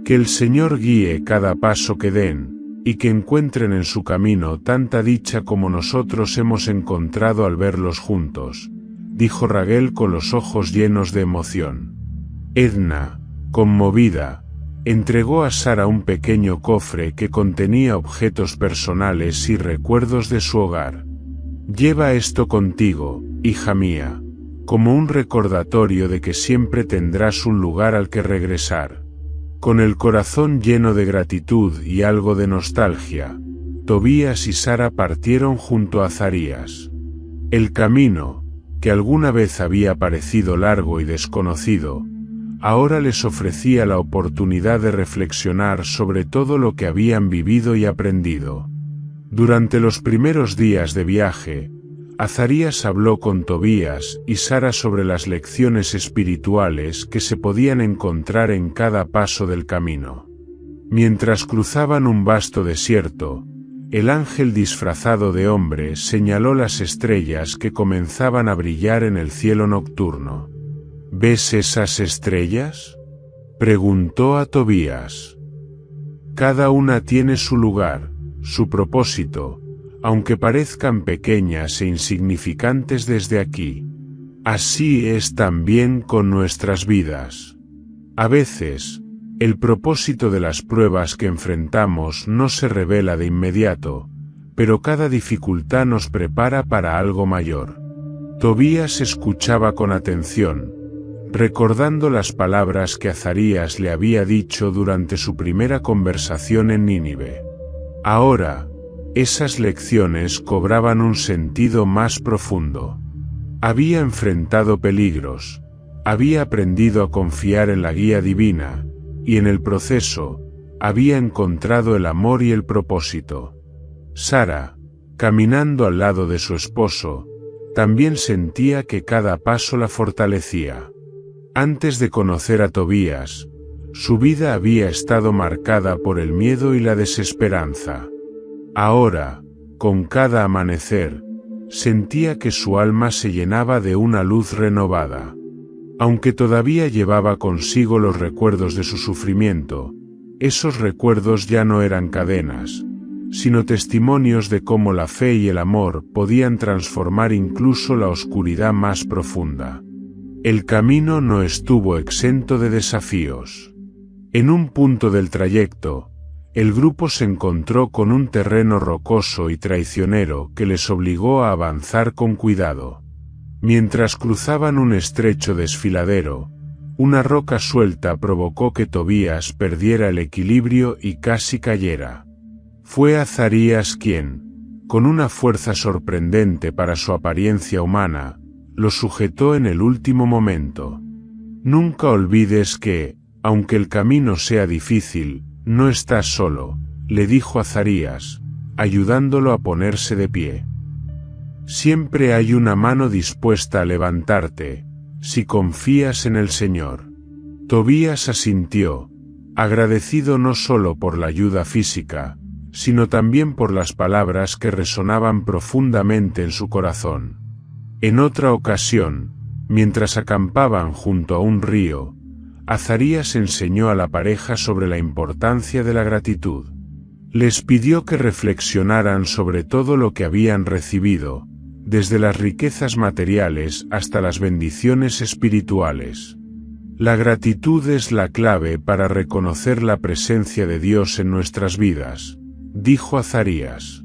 Que el Señor guíe cada paso que den, y que encuentren en su camino tanta dicha como nosotros hemos encontrado al verlos juntos, dijo Raguel con los ojos llenos de emoción. Edna, conmovida, entregó a Sara un pequeño cofre que contenía objetos personales y recuerdos de su hogar. Lleva esto contigo, hija mía, como un recordatorio de que siempre tendrás un lugar al que regresar. Con el corazón lleno de gratitud y algo de nostalgia, Tobías y Sara partieron junto a Azarías. El camino, que alguna vez había parecido largo y desconocido, ahora les ofrecía la oportunidad de reflexionar sobre todo lo que habían vivido y aprendido. Durante los primeros días de viaje, Azarías habló con Tobías y Sara sobre las lecciones espirituales que se podían encontrar en cada paso del camino. Mientras cruzaban un vasto desierto, el ángel disfrazado de hombre señaló las estrellas que comenzaban a brillar en el cielo nocturno. ¿Ves esas estrellas?, preguntó a Tobías. Cada una tiene su lugar, su propósito, aunque parezcan pequeñas e insignificantes desde aquí. Así es también con nuestras vidas. A veces, el propósito de las pruebas que enfrentamos no se revela de inmediato, pero cada dificultad nos prepara para algo mayor. Tobías escuchaba con atención, recordando las palabras que Azarías le había dicho durante su primera conversación en Nínive. Ahora, esas lecciones cobraban un sentido más profundo. Había enfrentado peligros, había aprendido a confiar en la guía divina, y en el proceso, había encontrado el amor y el propósito. Sara, caminando al lado de su esposo, también sentía que cada paso la fortalecía. Antes de conocer a Tobías, su vida había estado marcada por el miedo y la desesperanza. Ahora, con cada amanecer, sentía que su alma se llenaba de una luz renovada. Aunque todavía llevaba consigo los recuerdos de su sufrimiento, esos recuerdos ya no eran cadenas, sino testimonios de cómo la fe y el amor podían transformar incluso la oscuridad más profunda. El camino no estuvo exento de desafíos. En un punto del trayecto, el grupo se encontró con un terreno rocoso y traicionero que les obligó a avanzar con cuidado. Mientras cruzaban un estrecho desfiladero, una roca suelta provocó que Tobías perdiera el equilibrio y casi cayera. Fue Azarías quien, con una fuerza sorprendente para su apariencia humana, lo sujetó en el último momento. Nunca olvides que, aunque el camino sea difícil, no estás solo, le dijo Azarías, ayudándolo a ponerse de pie. Siempre hay una mano dispuesta a levantarte, si confías en el Señor. Tobías asintió, agradecido no solo por la ayuda física, sino también por las palabras que resonaban profundamente en su corazón. En otra ocasión, mientras acampaban junto a un río, Azarías enseñó a la pareja sobre la importancia de la gratitud. Les pidió que reflexionaran sobre todo lo que habían recibido, desde las riquezas materiales hasta las bendiciones espirituales. La gratitud es la clave para reconocer la presencia de Dios en nuestras vidas, dijo Azarías.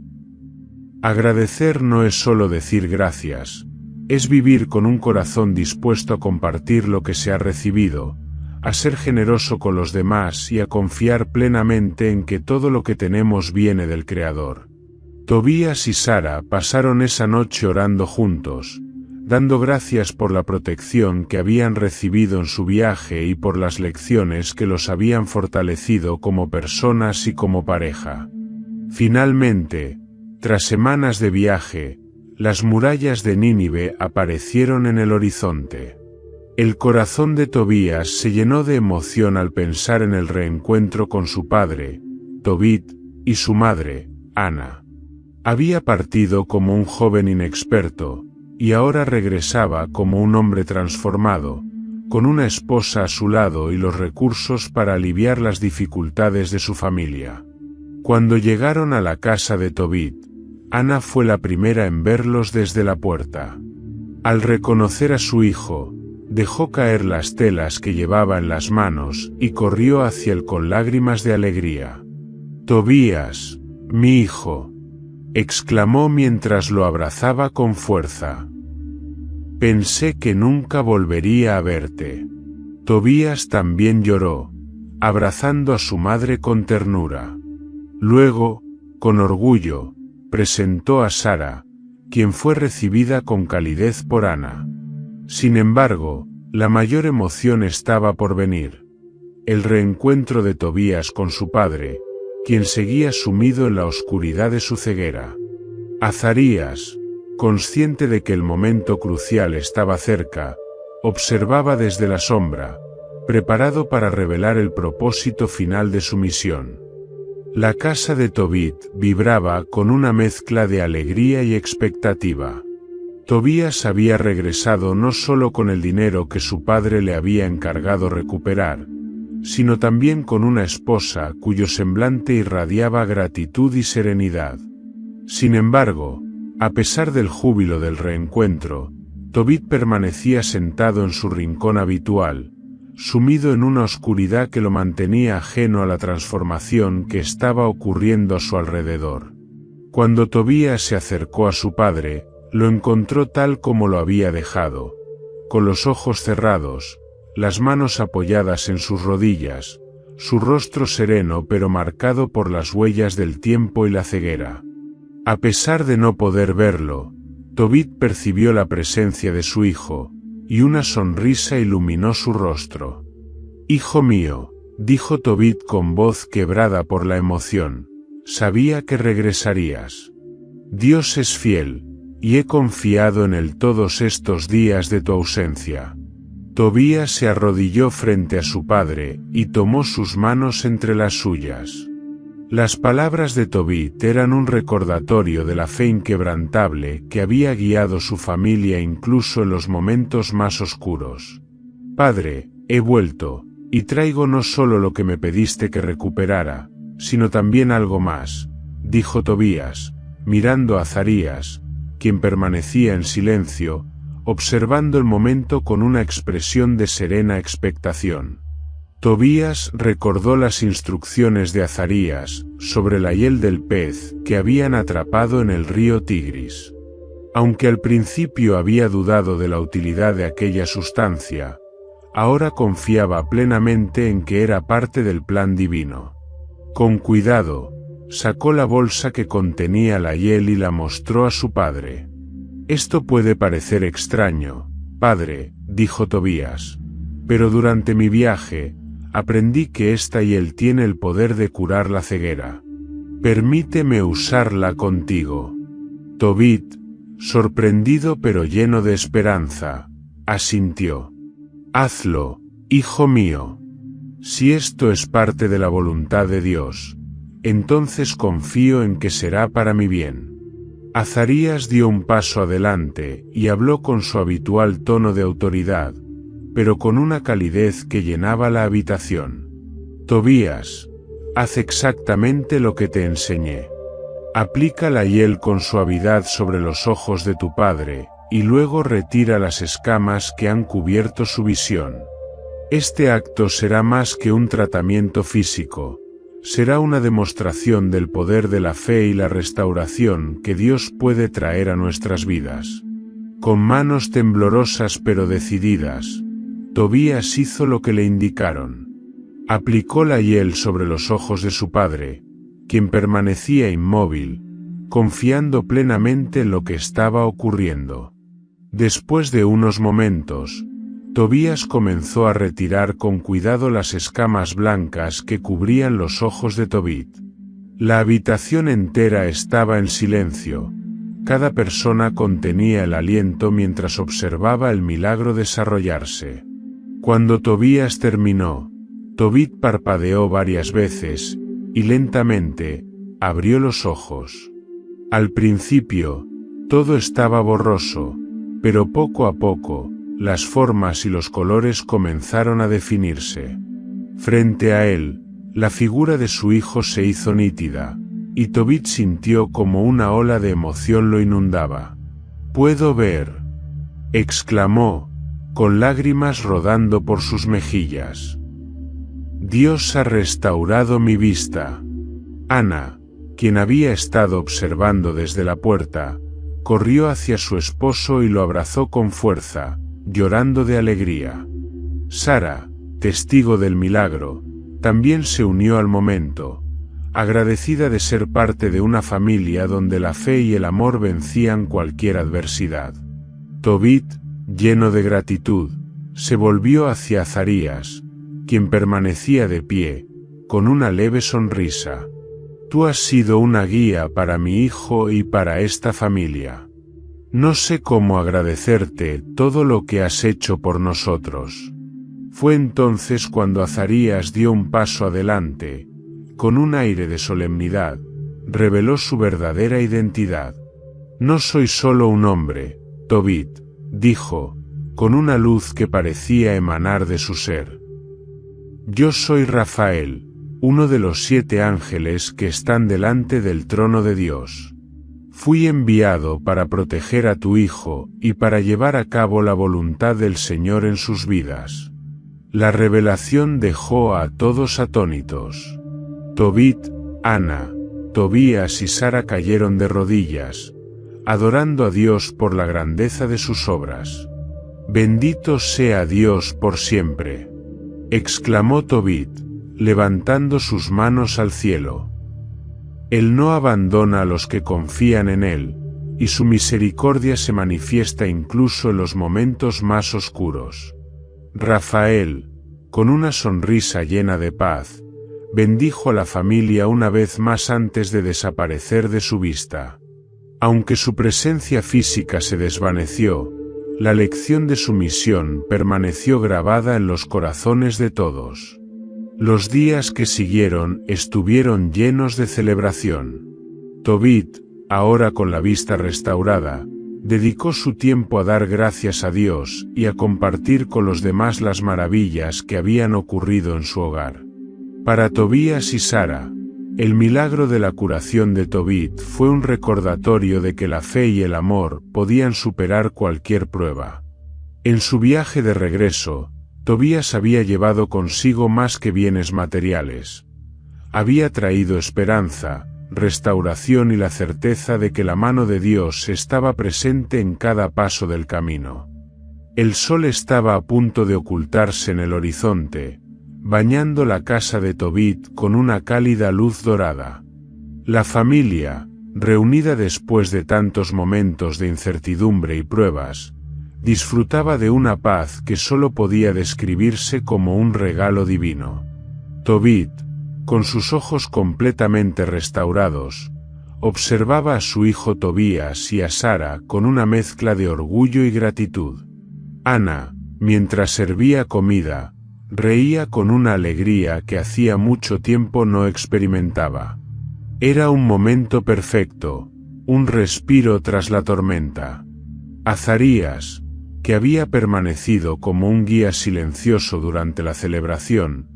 Agradecer no es solo decir gracias, es vivir con un corazón dispuesto a compartir lo que se ha recibido, a ser generoso con los demás y a confiar plenamente en que todo lo que tenemos viene del Creador. Tobías y Sara pasaron esa noche orando juntos, dando gracias por la protección que habían recibido en su viaje y por las lecciones que los habían fortalecido como personas y como pareja. Finalmente, tras semanas de viaje, las murallas de Nínive aparecieron en el horizonte. El corazón de Tobías se llenó de emoción al pensar en el reencuentro con su padre, Tobit, y su madre, Ana. Había partido como un joven inexperto, y ahora regresaba como un hombre transformado, con una esposa a su lado y los recursos para aliviar las dificultades de su familia. Cuando llegaron a la casa de Tobit, Ana fue la primera en verlos desde la puerta. Al reconocer a su hijo, dejó caer las telas que llevaba en las manos y corrió hacia él con lágrimas de alegría. «Tobías, mi hijo», exclamó mientras lo abrazaba con fuerza. «Pensé que nunca volvería a verte». Tobías también lloró, abrazando a su madre con ternura. Luego, con orgullo, presentó a Sara, quien fue recibida con calidez por Ana. Sin embargo, la mayor emoción estaba por venir. El reencuentro de Tobías con su padre, quien seguía sumido en la oscuridad de su ceguera. Azarías, consciente de que el momento crucial estaba cerca, observaba desde la sombra, preparado para revelar el propósito final de su misión. La casa de Tobit vibraba con una mezcla de alegría y expectativa. Tobías había regresado no solo con el dinero que su padre le había encargado recuperar, sino también con una esposa cuyo semblante irradiaba gratitud y serenidad. Sin embargo, a pesar del júbilo del reencuentro, Tobit permanecía sentado en su rincón habitual, sumido en una oscuridad que lo mantenía ajeno a la transformación que estaba ocurriendo a su alrededor. Cuando Tobías se acercó a su padre, lo encontró tal como lo había dejado, con los ojos cerrados, las manos apoyadas en sus rodillas, su rostro sereno pero marcado por las huellas del tiempo y la ceguera. A pesar de no poder verlo, Tobit percibió la presencia de su hijo, y una sonrisa iluminó su rostro. «Hijo mío», dijo Tobit con voz quebrada por la emoción, «sabía que regresarías. Dios es fiel, y he confiado en él todos estos días de tu ausencia». Tobías se arrodilló frente a su padre, y tomó sus manos entre las suyas. Las palabras de Tobit eran un recordatorio de la fe inquebrantable que había guiado su familia incluso en los momentos más oscuros. «Padre, he vuelto, y traigo no solo lo que me pediste que recuperara, sino también algo más», dijo Tobías, mirando a Azarías, quien permanecía en silencio, observando el momento con una expresión de serena expectación. Tobías recordó las instrucciones de Azarías sobre la hiel del pez que habían atrapado en el río Tigris. Aunque al principio había dudado de la utilidad de aquella sustancia, ahora confiaba plenamente en que era parte del plan divino. Con cuidado, sacó la bolsa que contenía la hiel y la mostró a su padre. «Esto puede parecer extraño, padre», dijo Tobías, «pero durante mi viaje, aprendí que esta hiel tiene el poder de curar la ceguera. Permíteme usarla contigo». Tobit, sorprendido pero lleno de esperanza, asintió. «Hazlo, hijo mío. Si esto es parte de la voluntad de Dios, entonces confío en que será para mi bien». Azarías dio un paso adelante y habló con su habitual tono de autoridad, pero con una calidez que llenaba la habitación. «Tobías, haz exactamente lo que te enseñé. Aplica la hiel con suavidad sobre los ojos de tu padre, y luego retira las escamas que han cubierto su visión. Este acto será más que un tratamiento físico, será una demostración del poder de la fe y la restauración que Dios puede traer a nuestras vidas». Con manos temblorosas pero decididas, Tobías hizo lo que le indicaron. Aplicó la hiel sobre los ojos de su padre, quien permanecía inmóvil, confiando plenamente en lo que estaba ocurriendo. Después de unos momentos, Tobías comenzó a retirar con cuidado las escamas blancas que cubrían los ojos de Tobit. La habitación entera estaba en silencio. Cada persona contenía el aliento mientras observaba el milagro desarrollarse. Cuando Tobías terminó, Tobit parpadeó varias veces, y lentamente, abrió los ojos. Al principio, todo estaba borroso, pero poco a poco, las formas y los colores comenzaron a definirse. Frente a él, la figura de su hijo se hizo nítida, y Tobit sintió como una ola de emoción lo inundaba. «Puedo ver», exclamó, con lágrimas rodando por sus mejillas. «Dios ha restaurado mi vista». Ana, quien había estado observando desde la puerta, corrió hacia su esposo y lo abrazó con fuerza, llorando de alegría. Sara, testigo del milagro, también se unió al momento, agradecida de ser parte de una familia donde la fe y el amor vencían cualquier adversidad. Tobit, lleno de gratitud, se volvió hacia Azarías, quien permanecía de pie, con una leve sonrisa. «Tú has sido una guía para mi hijo y para esta familia. No sé cómo agradecerte todo lo que has hecho por nosotros». Fue entonces cuando Azarías dio un paso adelante, con un aire de solemnidad, reveló su verdadera identidad. «No soy solo un hombre, Tobit», dijo, con una luz que parecía emanar de su ser. «Yo soy Rafael, uno de los 7 ángeles que están delante del trono de Dios. Fui enviado para proteger a tu hijo y para llevar a cabo la voluntad del Señor en sus vidas». La revelación dejó a todos atónitos. Tobit, Ana, Tobías y Sara cayeron de rodillas, adorando a Dios por la grandeza de sus obras. «Bendito sea Dios por siempre», exclamó Tobit, levantando sus manos al cielo. Él no abandona a los que confían en Él, y su misericordia se manifiesta incluso en los momentos más oscuros. Rafael, con una sonrisa llena de paz, bendijo a la familia una vez más antes de desaparecer de su vista. Aunque su presencia física se desvaneció, la lección de su misión permaneció grabada en los corazones de todos. Los días que siguieron estuvieron llenos de celebración. Tobit, ahora con la vista restaurada, dedicó su tiempo a dar gracias a Dios y a compartir con los demás las maravillas que habían ocurrido en su hogar. Para Tobías y Sara, El milagro de la curación de Tobit fue un recordatorio de que la fe y el amor podían superar cualquier prueba. En su viaje de regreso, Tobías había llevado consigo más que bienes materiales. Había traído esperanza, restauración y la certeza de que la mano de Dios estaba presente en cada paso del camino. El sol estaba a punto de ocultarse en el horizonte, bañando la casa de Tobit con una cálida luz dorada. La familia, reunida después de tantos momentos de incertidumbre y pruebas, disfrutaba de una paz que solo podía describirse como un regalo divino. Tobit, con sus ojos completamente restaurados, observaba a su hijo Tobías y a Sara con una mezcla de orgullo y gratitud. Ana, mientras servía comida, reía con una alegría que hacía mucho tiempo no experimentaba. Era un momento perfecto, un respiro tras la tormenta. Azarías, que había permanecido como un guía silencioso durante la celebración,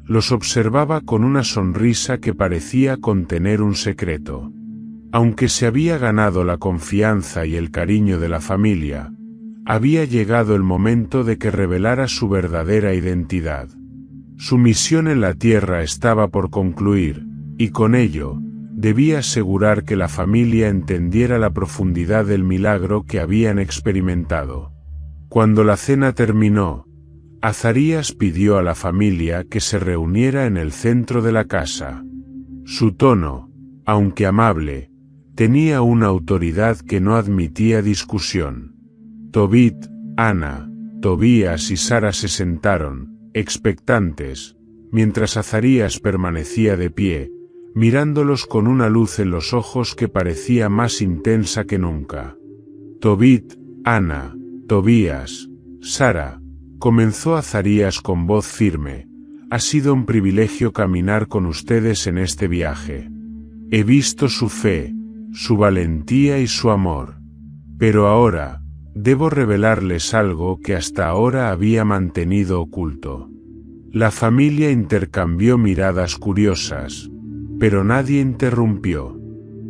los observaba con una sonrisa que parecía contener un secreto. Aunque se había ganado la confianza y el cariño de la familia, había llegado el momento de que revelara su verdadera identidad. Su misión en la tierra estaba por concluir, y con ello, debía asegurar que la familia entendiera la profundidad del milagro que habían experimentado. Cuando la cena terminó, Azarías pidió a la familia que se reuniera en el centro de la casa. Su tono, aunque amable, tenía una autoridad que no admitía discusión. Tobit, Ana, Tobías y Sara se sentaron, expectantes, mientras Azarías permanecía de pie, mirándolos con una luz en los ojos que parecía más intensa que nunca. Tobit, Ana, Tobías, Sara, comenzó Azarías con voz firme, ha sido un privilegio caminar con ustedes en este viaje. He visto su fe, su valentía y su amor. Pero ahora, debo revelarles algo que hasta ahora había mantenido oculto. La familia intercambió miradas curiosas, pero nadie interrumpió.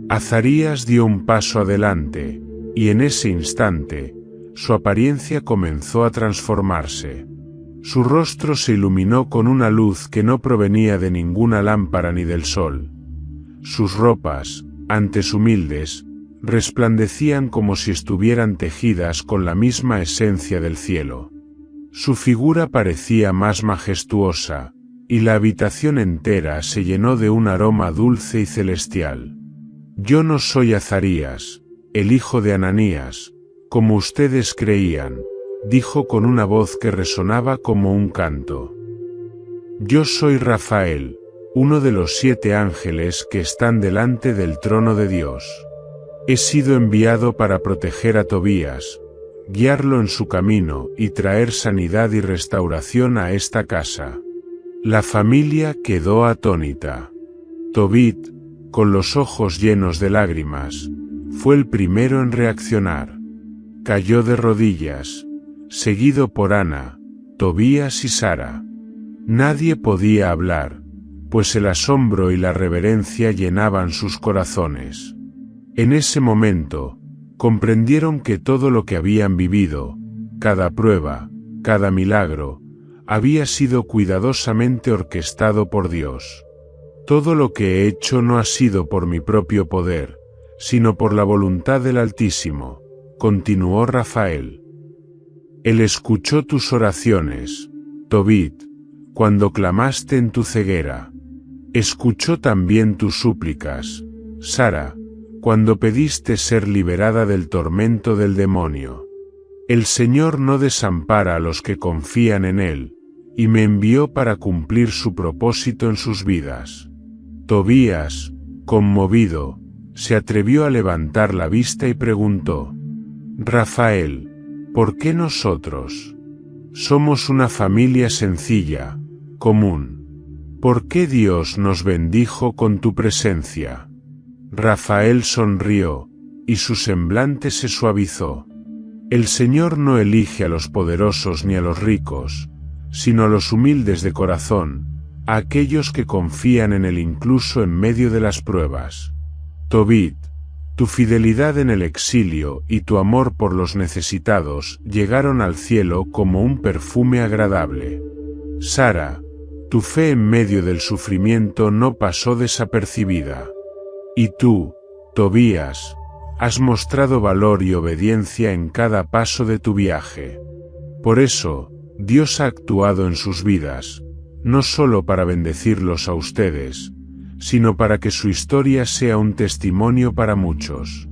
Azarías dio un paso adelante, y en ese instante, su apariencia comenzó a transformarse. Su rostro se iluminó con una luz que no provenía de ninguna lámpara ni del sol. Sus ropas, antes humildes, resplandecían como si estuvieran tejidas con la misma esencia del cielo. Su figura parecía más majestuosa, y la habitación entera se llenó de un aroma dulce y celestial. Yo no soy Azarías, el hijo de Ananías, como ustedes creían, dijo con una voz que resonaba como un canto. Yo soy Rafael, uno de los 7 ángeles que están delante del trono de Dios. He sido enviado para proteger a Tobías, guiarlo en su camino y traer sanidad y restauración a esta casa. La familia quedó atónita. Tobit, con los ojos llenos de lágrimas, fue el primero en reaccionar. Cayó de rodillas, seguido por Ana, Tobías y Sara. Nadie podía hablar, pues el asombro y la reverencia llenaban sus corazones. En ese momento, comprendieron que todo lo que habían vivido, cada prueba, cada milagro, había sido cuidadosamente orquestado por Dios. Todo lo que he hecho no ha sido por mi propio poder, sino por la voluntad del Altísimo, continuó Rafael. Él escuchó tus oraciones, Tobit, cuando clamaste en tu ceguera. Escuchó también tus súplicas, Sara, cuando pediste ser liberada del tormento del demonio. El Señor no desampara a los que confían en Él, y me envió para cumplir su propósito en sus vidas. Tobías, conmovido, se atrevió a levantar la vista y preguntó: Rafael, ¿por qué nosotros? Somos una familia sencilla, común. ¿Por qué Dios nos bendijo con tu presencia? Rafael sonrió, y su semblante se suavizó. El Señor no elige a los poderosos ni a los ricos, sino a los humildes de corazón, a aquellos que confían en Él incluso en medio de las pruebas. Tobit, tu fidelidad en el exilio y tu amor por los necesitados llegaron al cielo como un perfume agradable. Sara, tu fe en medio del sufrimiento no pasó desapercibida. Y tú, Tobías, has mostrado valor y obediencia en cada paso de tu viaje. Por eso, Dios ha actuado en sus vidas, no solo para bendecirlos a ustedes, sino para que su historia sea un testimonio para muchos.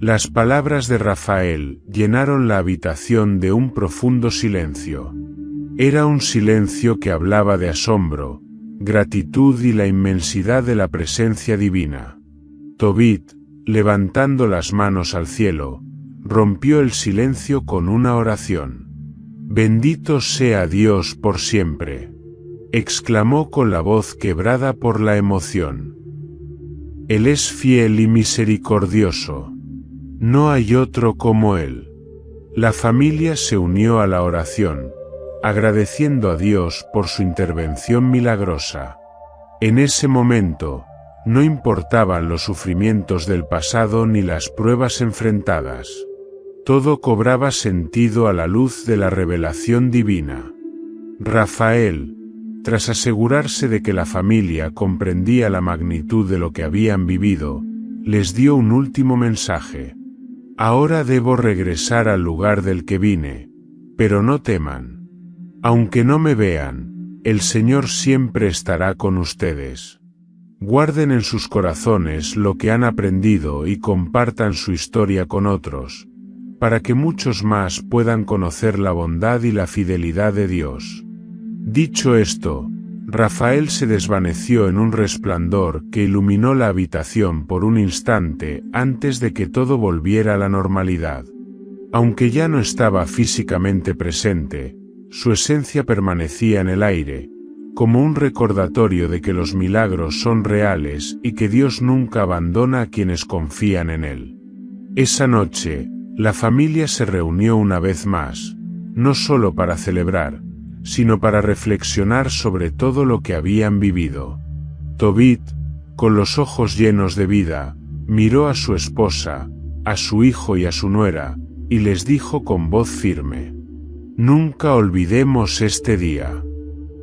Las palabras de Rafael llenaron la habitación de un profundo silencio. Era un silencio que hablaba de asombro, gratitud y la inmensidad de la presencia divina. Tobit, levantando las manos al cielo, rompió el silencio con una oración. «Bendito sea Dios por siempre», exclamó con la voz quebrada por la emoción. «Él es fiel y misericordioso. No hay otro como Él». La familia se unió a la oración, agradeciendo a Dios por su intervención milagrosa. En ese momento, no importaban los sufrimientos del pasado ni las pruebas enfrentadas. Todo cobraba sentido a la luz de la revelación divina. Rafael, tras asegurarse de que la familia comprendía la magnitud de lo que habían vivido, les dio un último mensaje. «Ahora debo regresar al lugar del que vine, pero no teman. Aunque no me vean, el Señor siempre estará con ustedes. Guarden en sus corazones lo que han aprendido y compartan su historia con otros, para que muchos más puedan conocer la bondad y la fidelidad de Dios». Dicho esto, Rafael se desvaneció en un resplandor que iluminó la habitación por un instante antes de que todo volviera a la normalidad. Aunque ya no estaba físicamente presente, su esencia permanecía en el aire, como un recordatorio de que los milagros son reales y que Dios nunca abandona a quienes confían en Él. Esa noche, la familia se reunió una vez más, no solo para celebrar, sino para reflexionar sobre todo lo que habían vivido. Tobit, con los ojos llenos de vida, miró a su esposa, a su hijo y a su nuera, y les dijo con voz firme: «Nunca olvidemos este día.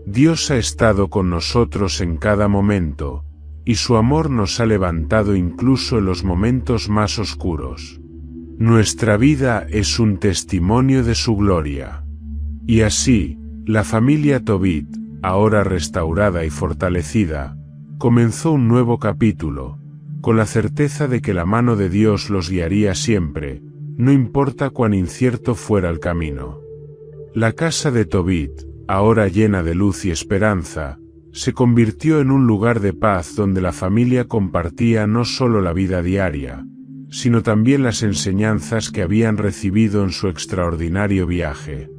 Dios ha estado con nosotros en cada momento, y su amor nos ha levantado incluso en los momentos más oscuros. Nuestra vida es un testimonio de su gloria». Y así, la familia Tobit, ahora restaurada y fortalecida, comenzó un nuevo capítulo, con la certeza de que la mano de Dios los guiaría siempre, no importa cuán incierto fuera el camino. La casa de Tobit, ahora llena de luz y esperanza, se convirtió en un lugar de paz donde la familia compartía no solo la vida diaria, sino también las enseñanzas que habían recibido en su extraordinario viaje.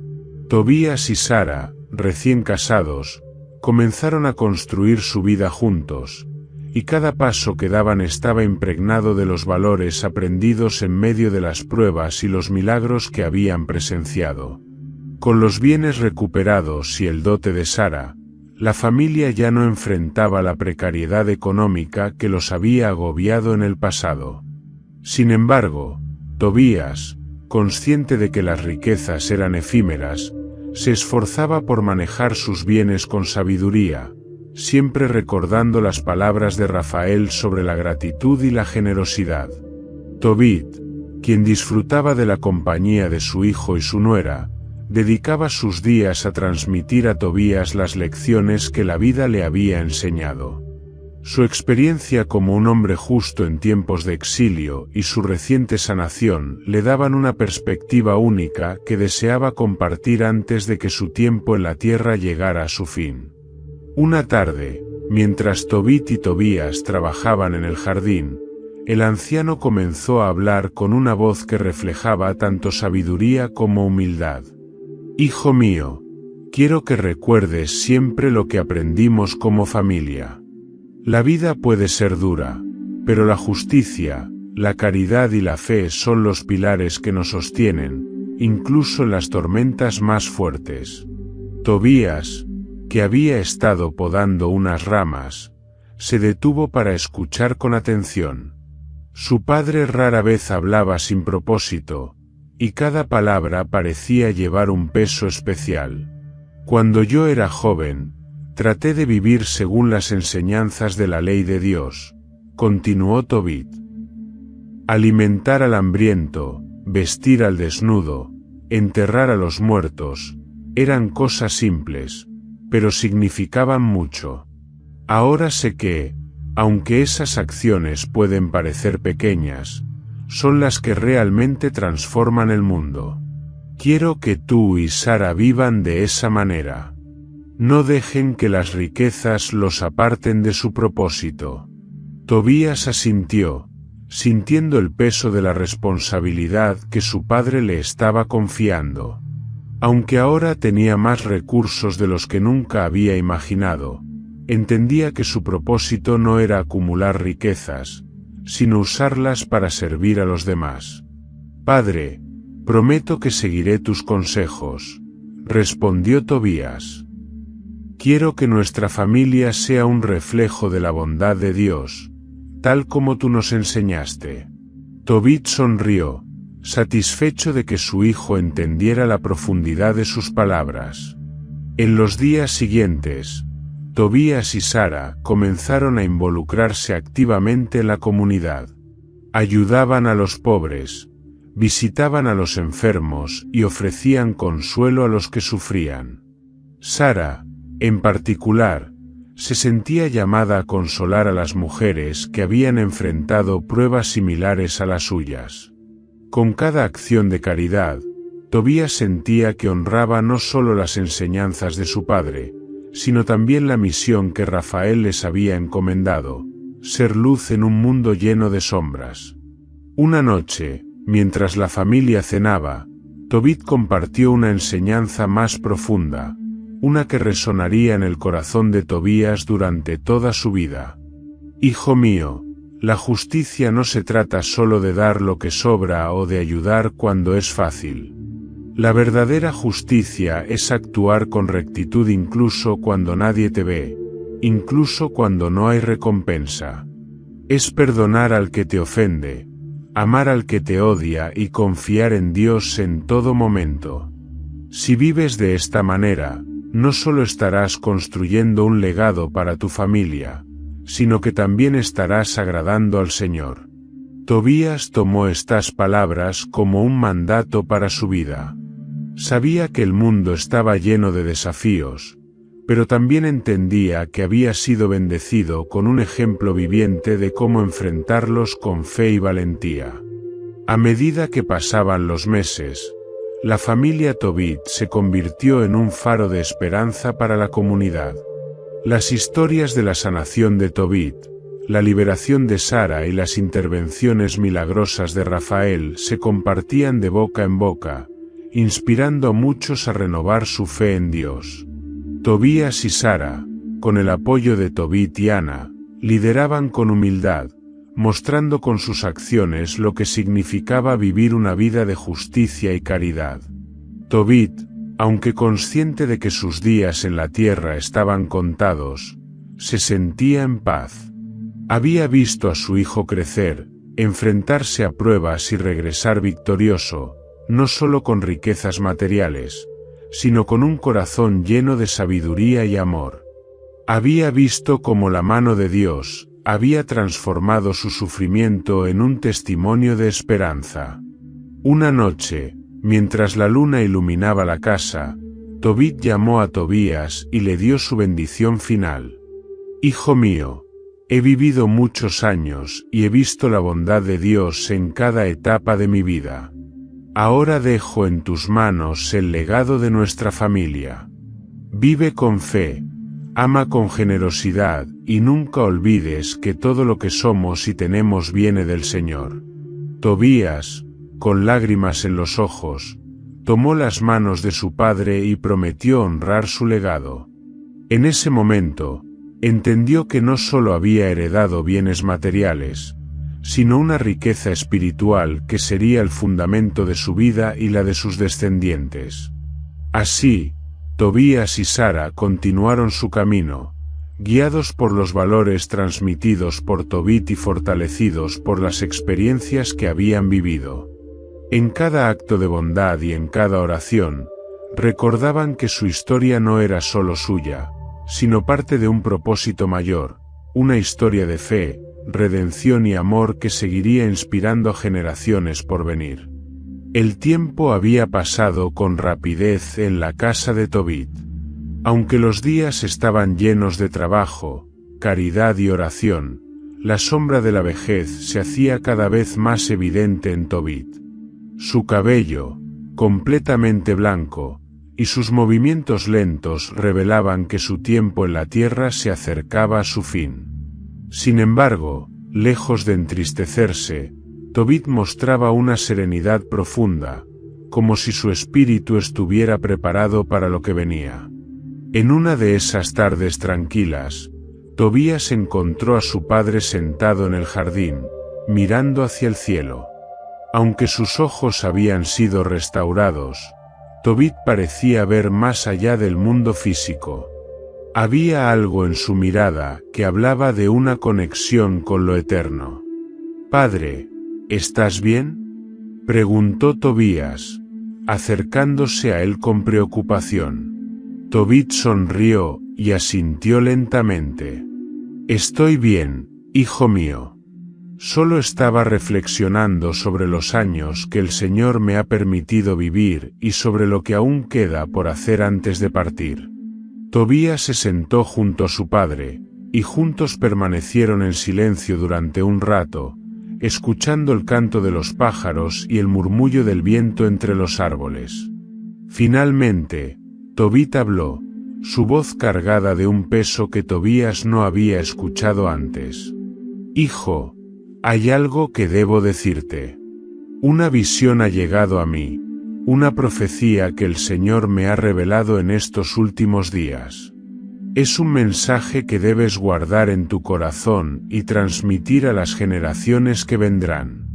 Tobías y Sara, recién casados, comenzaron a construir su vida juntos, y cada paso que daban estaba impregnado de los valores aprendidos en medio de las pruebas y los milagros que habían presenciado. Con los bienes recuperados y el dote de Sara, la familia ya no enfrentaba la precariedad económica que los había agobiado en el pasado. Sin embargo, Tobías, consciente de que las riquezas eran efímeras, se esforzaba por manejar sus bienes con sabiduría, siempre recordando las palabras de Rafael sobre la gratitud y la generosidad. Tobit, quien disfrutaba de la compañía de su hijo y su nuera, dedicaba sus días a transmitir a Tobías las lecciones que la vida le había enseñado. Su experiencia como un hombre justo en tiempos de exilio y su reciente sanación le daban una perspectiva única que deseaba compartir antes de que su tiempo en la tierra llegara a su fin. Una tarde, mientras Tobit y Tobías trabajaban en el jardín, el anciano comenzó a hablar con una voz que reflejaba tanto sabiduría como humildad. «Hijo mío, quiero que recuerdes siempre lo que aprendimos como familia. La vida puede ser dura, pero la justicia, la caridad y la fe son los pilares que nos sostienen, incluso en las tormentas más fuertes. Tobías, que había estado podando unas ramas, se detuvo para escuchar con atención. Su padre rara vez hablaba sin propósito, y cada palabra parecía llevar un peso especial. Cuando yo era joven, traté de vivir según las enseñanzas de la ley de Dios, continuó Tobit. Alimentar al hambriento, vestir al desnudo, enterrar a los muertos, eran cosas simples, pero significaban mucho. Ahora sé que, aunque esas acciones pueden parecer pequeñas, son las que realmente transforman el mundo. Quiero que tú y Sara vivan de esa manera. No dejen que las riquezas los aparten de su propósito. Tobías asintió, sintiendo el peso de la responsabilidad que su padre le estaba confiando. Aunque ahora tenía más recursos de los que nunca había imaginado, entendía que su propósito no era acumular riquezas, sino usarlas para servir a los demás. Padre, prometo que seguiré tus consejos, respondió Tobías. Quiero que nuestra familia sea un reflejo de la bondad de Dios, tal como tú nos enseñaste. Tobit sonrió, satisfecho de que su hijo entendiera la profundidad de sus palabras. En los días siguientes, Tobías y Sara comenzaron a involucrarse activamente en la comunidad. Ayudaban a los pobres, visitaban a los enfermos y ofrecían consuelo a los que sufrían. Sara, en particular, se sentía llamada a consolar a las mujeres que habían enfrentado pruebas similares a las suyas. Con cada acción de caridad, Tobías sentía que honraba no solo las enseñanzas de su padre, sino también la misión que Rafael les había encomendado, ser luz en un mundo lleno de sombras. Una noche, mientras la familia cenaba, Tobit compartió una enseñanza más profunda, una que resonaría en el corazón de Tobías durante toda su vida. Hijo mío, la justicia no se trata solo de dar lo que sobra o de ayudar cuando es fácil. La verdadera justicia es actuar con rectitud incluso cuando nadie te ve, incluso cuando no hay recompensa. Es perdonar al que te ofende, amar al que te odia y confiar en Dios en todo momento. Si vives de esta manera, no solo estarás construyendo un legado para tu familia, sino que también estarás agradando al Señor. Tobías tomó estas palabras como un mandato para su vida. Sabía que el mundo estaba lleno de desafíos, pero también entendía que había sido bendecido con un ejemplo viviente de cómo enfrentarlos con fe y valentía. A medida que pasaban los meses, la familia Tobit se convirtió en un faro de esperanza para la comunidad. Las historias de la sanación de Tobit, la liberación de Sara y las intervenciones milagrosas de Rafael se compartían de boca en boca, inspirando a muchos a renovar su fe en Dios. Tobías y Sara, con el apoyo de Tobit y Ana, lideraban con humildad, mostrando con sus acciones lo que significaba vivir una vida de justicia y caridad. Tobit, aunque consciente de que sus días en la tierra estaban contados, se sentía en paz. Había visto a su hijo crecer, enfrentarse a pruebas y regresar victorioso, no solo con riquezas materiales, sino con un corazón lleno de sabiduría y amor. Había visto cómo la mano de Dios había transformado su sufrimiento en un testimonio de esperanza. Una noche, mientras la luna iluminaba la casa, Tobit llamó a Tobías y le dio su bendición final. Hijo mío, he vivido muchos años y he visto la bondad de Dios en cada etapa de mi vida. Ahora dejo en tus manos el legado de nuestra familia. Vive con fe, ama con generosidad y nunca olvides que todo lo que somos y tenemos viene del Señor. Tobías, con lágrimas en los ojos, tomó las manos de su padre y prometió honrar su legado. En ese momento, entendió que no solo había heredado bienes materiales, sino una riqueza espiritual que sería el fundamento de su vida y la de sus descendientes. Así, Tobías y Sara continuaron su camino, guiados por los valores transmitidos por Tobit y fortalecidos por las experiencias que habían vivido. En cada acto de bondad y en cada oración, recordaban que su historia no era solo suya, sino parte de un propósito mayor, una historia de fe, redención y amor que seguiría inspirando a generaciones por venir. El tiempo había pasado con rapidez en la casa de Tobit. Aunque los días estaban llenos de trabajo, caridad y oración, la sombra de la vejez se hacía cada vez más evidente en Tobit. Su cabello, completamente blanco, y sus movimientos lentos revelaban que su tiempo en la tierra se acercaba a su fin. Sin embargo, lejos de entristecerse, Tobit mostraba una serenidad profunda, como si su espíritu estuviera preparado para lo que venía. En una de esas tardes tranquilas, Tobías encontró a su padre sentado en el jardín, mirando hacia el cielo. Aunque sus ojos habían sido restaurados, Tobit parecía ver más allá del mundo físico. Había algo en su mirada que hablaba de una conexión con lo eterno. «Padre, ¿estás bien?», preguntó Tobías, acercándose a él con preocupación. Tobit sonrió y asintió lentamente. «Estoy bien, hijo mío. Solo estaba reflexionando sobre los años que el Señor me ha permitido vivir y sobre lo que aún queda por hacer antes de partir». Tobías se sentó junto a su padre, y juntos permanecieron en silencio durante un rato, escuchando el canto de los pájaros y el murmullo del viento entre los árboles. Finalmente, Tobit habló, su voz cargada de un peso que Tobías no había escuchado antes. «Hijo, hay algo que debo decirte. Una visión ha llegado a mí, una profecía que el Señor me ha revelado en estos últimos días. Es un mensaje que debes guardar en tu corazón y transmitir a las generaciones que vendrán».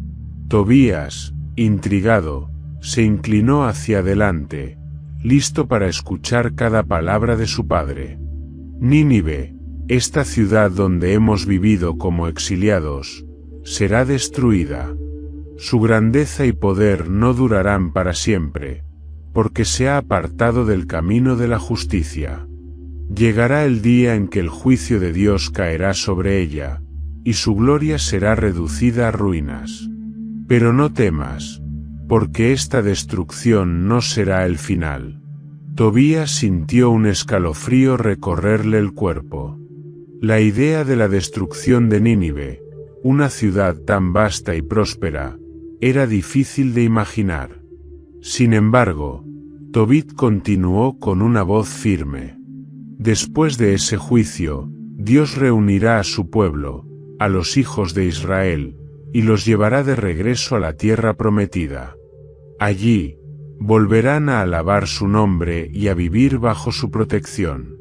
Tobías, intrigado, se inclinó hacia adelante, listo para escuchar cada palabra de su padre. «Nínive, esta ciudad donde hemos vivido como exiliados, será destruida. Su grandeza y poder no durarán para siempre, porque se ha apartado del camino de la justicia. Llegará el día en que el juicio de Dios caerá sobre ella, y su gloria será reducida a ruinas. Pero no temas, porque esta destrucción no será el final». Tobías sintió un escalofrío recorrerle el cuerpo. La idea de la destrucción de Nínive, una ciudad tan vasta y próspera, era difícil de imaginar. Sin embargo, Tobit continuó con una voz firme. «Después de ese juicio, Dios reunirá a su pueblo, a los hijos de Israel, y los llevará de regreso a la tierra prometida. Allí, volverán a alabar su nombre y a vivir bajo su protección.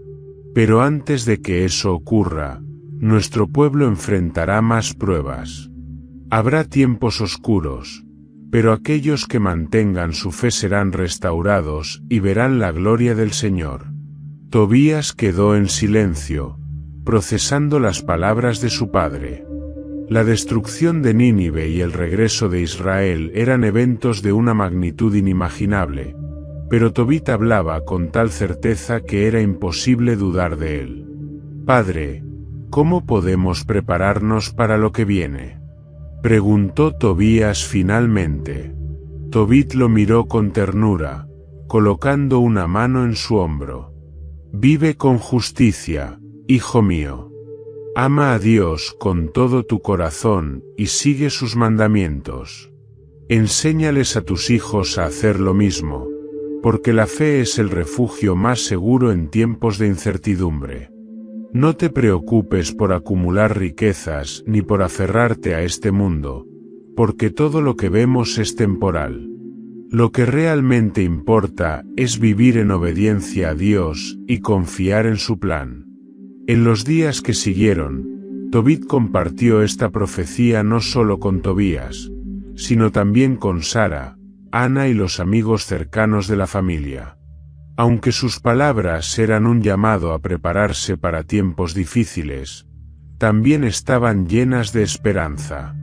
Pero antes de que eso ocurra, nuestro pueblo enfrentará más pruebas. Habrá tiempos oscuros, pero aquellos que mantengan su fe serán restaurados y verán la gloria del Señor». Tobías quedó en silencio, procesando las palabras de su padre. La destrucción de Nínive y el regreso de Israel eran eventos de una magnitud inimaginable, pero Tobit hablaba con tal certeza que era imposible dudar de él. «Padre, ¿cómo podemos prepararnos para lo que viene?», preguntó Tobías finalmente. Tobit lo miró con ternura, colocando una mano en su hombro. «Vive con justicia, hijo mío. Ama a Dios con todo tu corazón y sigue sus mandamientos. Enséñales a tus hijos a hacer lo mismo, porque la fe es el refugio más seguro en tiempos de incertidumbre. No te preocupes por acumular riquezas ni por aferrarte a este mundo, porque todo lo que vemos es temporal. Lo que realmente importa es vivir en obediencia a Dios y confiar en su plan». En los días que siguieron, Tobit compartió esta profecía no solo con Tobías, sino también con Sara, Ana y los amigos cercanos de la familia. Aunque sus palabras eran un llamado a prepararse para tiempos difíciles, también estaban llenas de esperanza.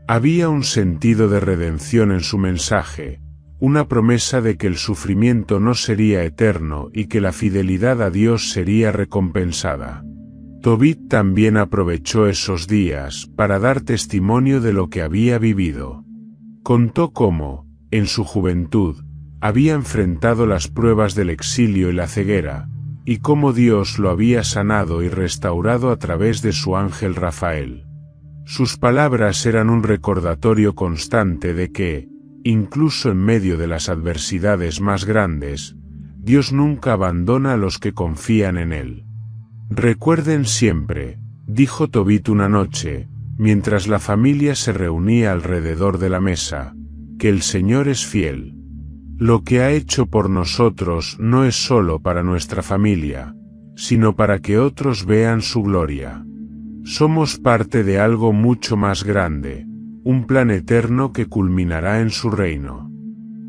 Había un sentido de redención en su mensaje, una promesa de que el sufrimiento no sería eterno y que la fidelidad a Dios sería recompensada. Tobit también aprovechó esos días para dar testimonio de lo que había vivido. Contó cómo, en su juventud, había enfrentado las pruebas del exilio y la ceguera, y cómo Dios lo había sanado y restaurado a través de su ángel Rafael. Sus palabras eran un recordatorio constante de que, incluso en medio de las adversidades más grandes, Dios nunca abandona a los que confían en Él. Recuerden siempre, dijo Tobit una noche, mientras la familia se reunía alrededor de la mesa, que el Señor es fiel. Lo que ha hecho por nosotros no es solo para nuestra familia, sino para que otros vean su gloria. Somos parte de algo mucho más grande, un plan eterno que culminará en su reino.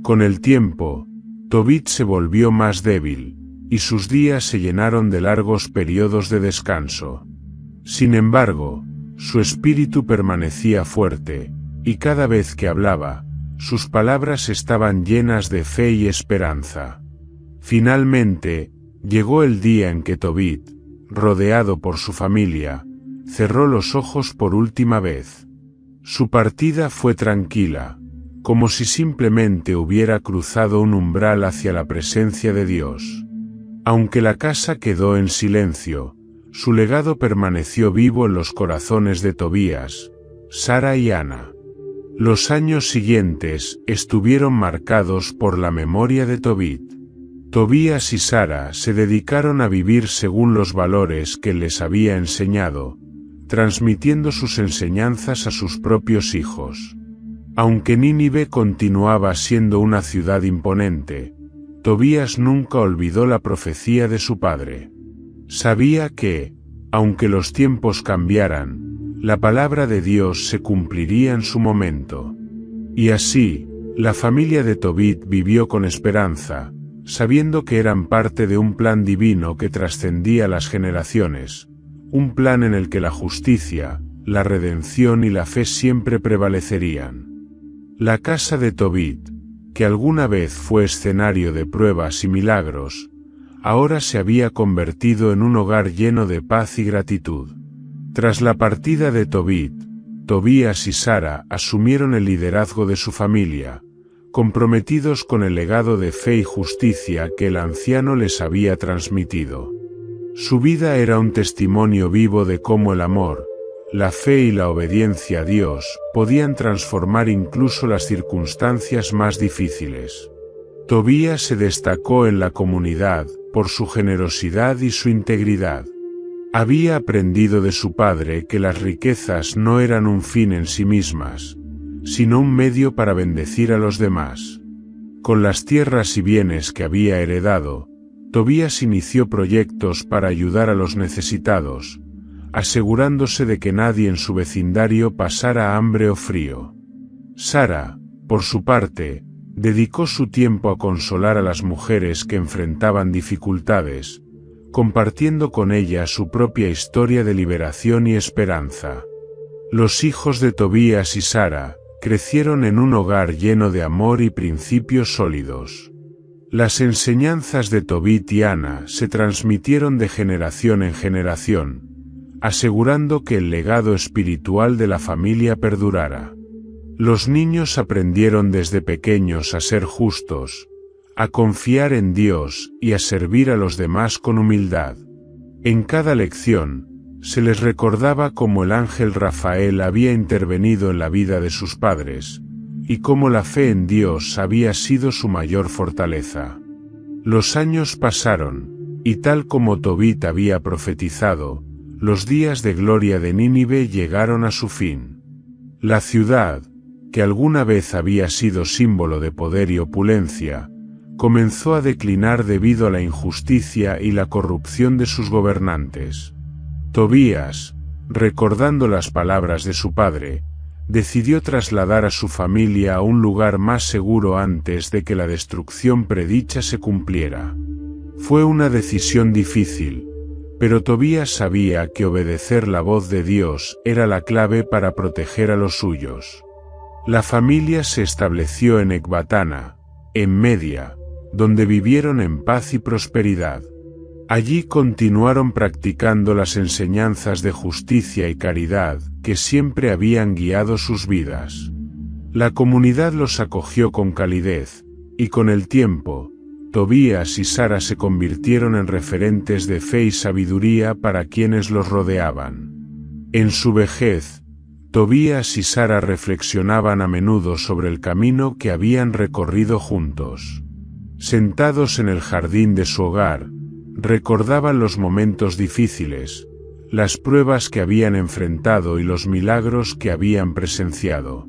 Con el tiempo, Tobit se volvió más débil, y sus días se llenaron de largos periodos de descanso. Sin embargo, su espíritu permanecía fuerte, y cada vez que hablaba, sus palabras estaban llenas de fe y esperanza. Finalmente, llegó el día en que Tobit, rodeado por su familia, cerró los ojos por última vez. Su partida fue tranquila, como si simplemente hubiera cruzado un umbral hacia la presencia de Dios. Aunque la casa quedó en silencio, su legado permaneció vivo en los corazones de Tobías, Sara y Ana. Los años siguientes estuvieron marcados por la memoria de Tobit. Tobías y Sara se dedicaron a vivir según los valores que les había enseñado, transmitiendo sus enseñanzas a sus propios hijos. Aunque Nínive continuaba siendo una ciudad imponente, Tobías nunca olvidó la profecía de su padre. Sabía que, aunque los tiempos cambiaran, la palabra de Dios se cumpliría en su momento. Y así, la familia de Tobit vivió con esperanza, sabiendo que eran parte de un plan divino que trascendía las generaciones, un plan en el que la justicia, la redención y la fe siempre prevalecerían. La casa de Tobit, que alguna vez fue escenario de pruebas y milagros, ahora se había convertido en un hogar lleno de paz y gratitud. Tras la partida de Tobit, Tobías y Sara asumieron el liderazgo de su familia, comprometidos con el legado de fe y justicia que el anciano les había transmitido. Su vida era un testimonio vivo de cómo el amor, la fe y la obediencia a Dios podían transformar incluso las circunstancias más difíciles. Tobías se destacó en la comunidad por su generosidad y su integridad. Había aprendido de su padre que las riquezas no eran un fin en sí mismas, sino un medio para bendecir a los demás. Con las tierras y bienes que había heredado, Tobías inició proyectos para ayudar a los necesitados, asegurándose de que nadie en su vecindario pasara hambre o frío. Sara, por su parte, dedicó su tiempo a consolar a las mujeres que enfrentaban dificultades, compartiendo con ellas su propia historia de liberación y esperanza. Los hijos de Tobías y Sara crecieron en un hogar lleno de amor y principios sólidos. Las enseñanzas de Tobit y Ana se transmitieron de generación en generación, asegurando que el legado espiritual de la familia perdurara. Los niños aprendieron desde pequeños a ser justos, a confiar en Dios y a servir a los demás con humildad. En cada lección, se les recordaba cómo el ángel Rafael había intervenido en la vida de sus padres, y cómo la fe en Dios había sido su mayor fortaleza. Los años pasaron, y tal como Tobit había profetizado, los días de gloria de Nínive llegaron a su fin. La ciudad, que alguna vez había sido símbolo de poder y opulencia, comenzó a declinar debido a la injusticia y la corrupción de sus gobernantes. Tobías, recordando las palabras de su padre, decidió trasladar a su familia a un lugar más seguro antes de que la destrucción predicha se cumpliera. Fue una decisión difícil, pero Tobías sabía que obedecer la voz de Dios era la clave para proteger a los suyos. La familia se estableció en Ecbatana, en Media, donde vivieron en paz y prosperidad. Allí continuaron practicando las enseñanzas de justicia y caridad que siempre habían guiado sus vidas. La comunidad los acogió con calidez, y con el tiempo, Tobías y Sara se convirtieron en referentes de fe y sabiduría para quienes los rodeaban. En su vejez, Tobías y Sara reflexionaban a menudo sobre el camino que habían recorrido juntos. Sentados en el jardín de su hogar, recordaban los momentos difíciles, las pruebas que habían enfrentado y los milagros que habían presenciado.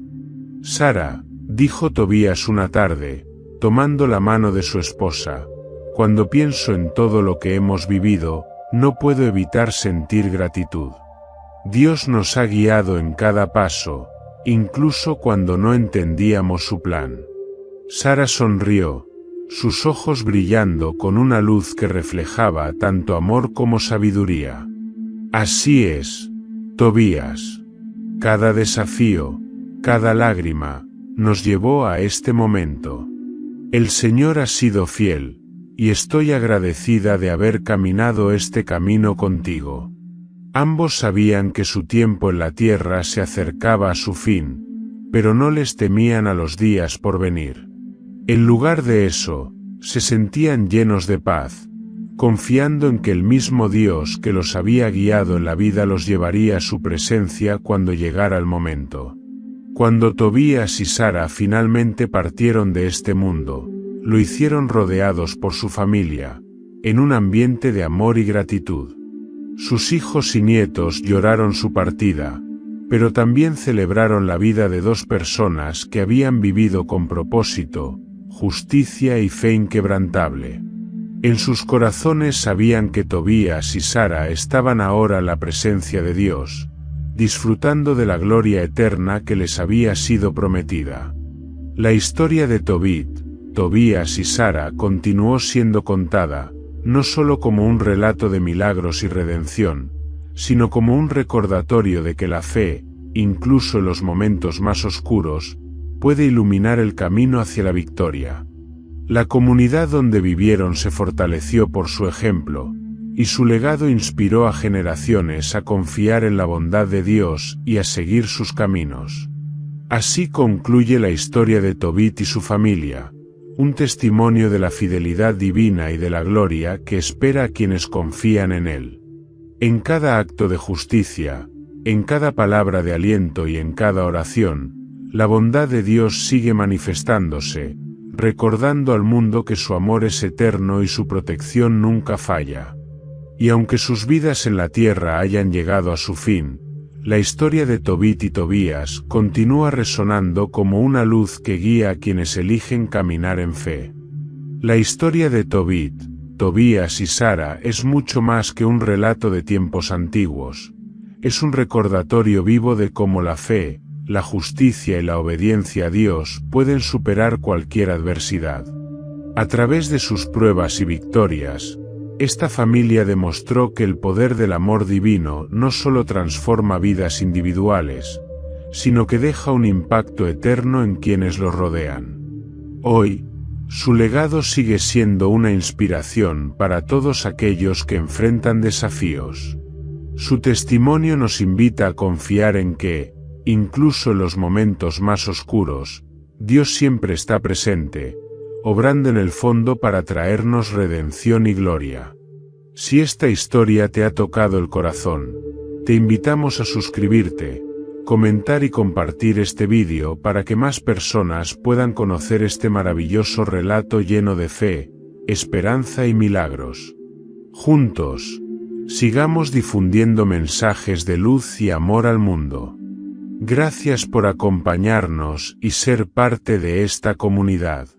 «Sara», dijo Tobías una tarde, tomando la mano de su esposa, «cuando pienso en todo lo que hemos vivido, no puedo evitar sentir gratitud. Dios nos ha guiado en cada paso, incluso cuando no entendíamos su plan». Sara sonrió, sus ojos brillando con una luz que reflejaba tanto amor como sabiduría. «Así es, Tobías. Cada desafío, cada lágrima, nos llevó a este momento. El Señor ha sido fiel, y estoy agradecida de haber caminado este camino contigo». Ambos sabían que su tiempo en la tierra se acercaba a su fin, pero no les temían a los días por venir. En lugar de eso, se sentían llenos de paz, confiando en que el mismo Dios que los había guiado en la vida los llevaría a su presencia cuando llegara el momento. Cuando Tobías y Sara finalmente partieron de este mundo, lo hicieron rodeados por su familia, en un ambiente de amor y gratitud. Sus hijos y nietos lloraron su partida, pero también celebraron la vida de dos personas que habían vivido con propósito, justicia y fe inquebrantable. En sus corazones sabían que Tobías y Sara estaban ahora en la presencia de Dios, disfrutando de la gloria eterna que les había sido prometida. La historia de Tobías y Sara continuó siendo contada, no solo como un relato de milagros y redención, sino como un recordatorio de que la fe, incluso en los momentos más oscuros, puede iluminar el camino hacia la victoria. La comunidad donde vivieron se fortaleció por su ejemplo, y su legado inspiró a generaciones a confiar en la bondad de Dios y a seguir sus caminos. Así concluye la historia de Tobit y su familia, un testimonio de la fidelidad divina y de la gloria que espera a quienes confían en él. En cada acto de justicia, en cada palabra de aliento y en cada oración, la bondad de Dios sigue manifestándose, recordando al mundo que su amor es eterno y su protección nunca falla. Y aunque sus vidas en la tierra hayan llegado a su fin, la historia de Tobit y Tobías continúa resonando como una luz que guía a quienes eligen caminar en fe. La historia de Tobías y Sara es mucho más que un relato de tiempos antiguos. Es un recordatorio vivo de cómo la fe, la justicia y la obediencia a Dios pueden superar cualquier adversidad. A través de sus pruebas y victorias, esta familia demostró que el poder del amor divino no solo transforma vidas individuales, sino que deja un impacto eterno en quienes los rodean. Hoy, su legado sigue siendo una inspiración para todos aquellos que enfrentan desafíos. Su testimonio nos invita a confiar en que, incluso en los momentos más oscuros, Dios siempre está presente, obrando en el fondo para traernos redención y gloria. Si esta historia te ha tocado el corazón, te invitamos a suscribirte, comentar y compartir este vídeo para que más personas puedan conocer este maravilloso relato lleno de fe, esperanza y milagros. Juntos, sigamos difundiendo mensajes de luz y amor al mundo. Gracias por acompañarnos y ser parte de esta comunidad.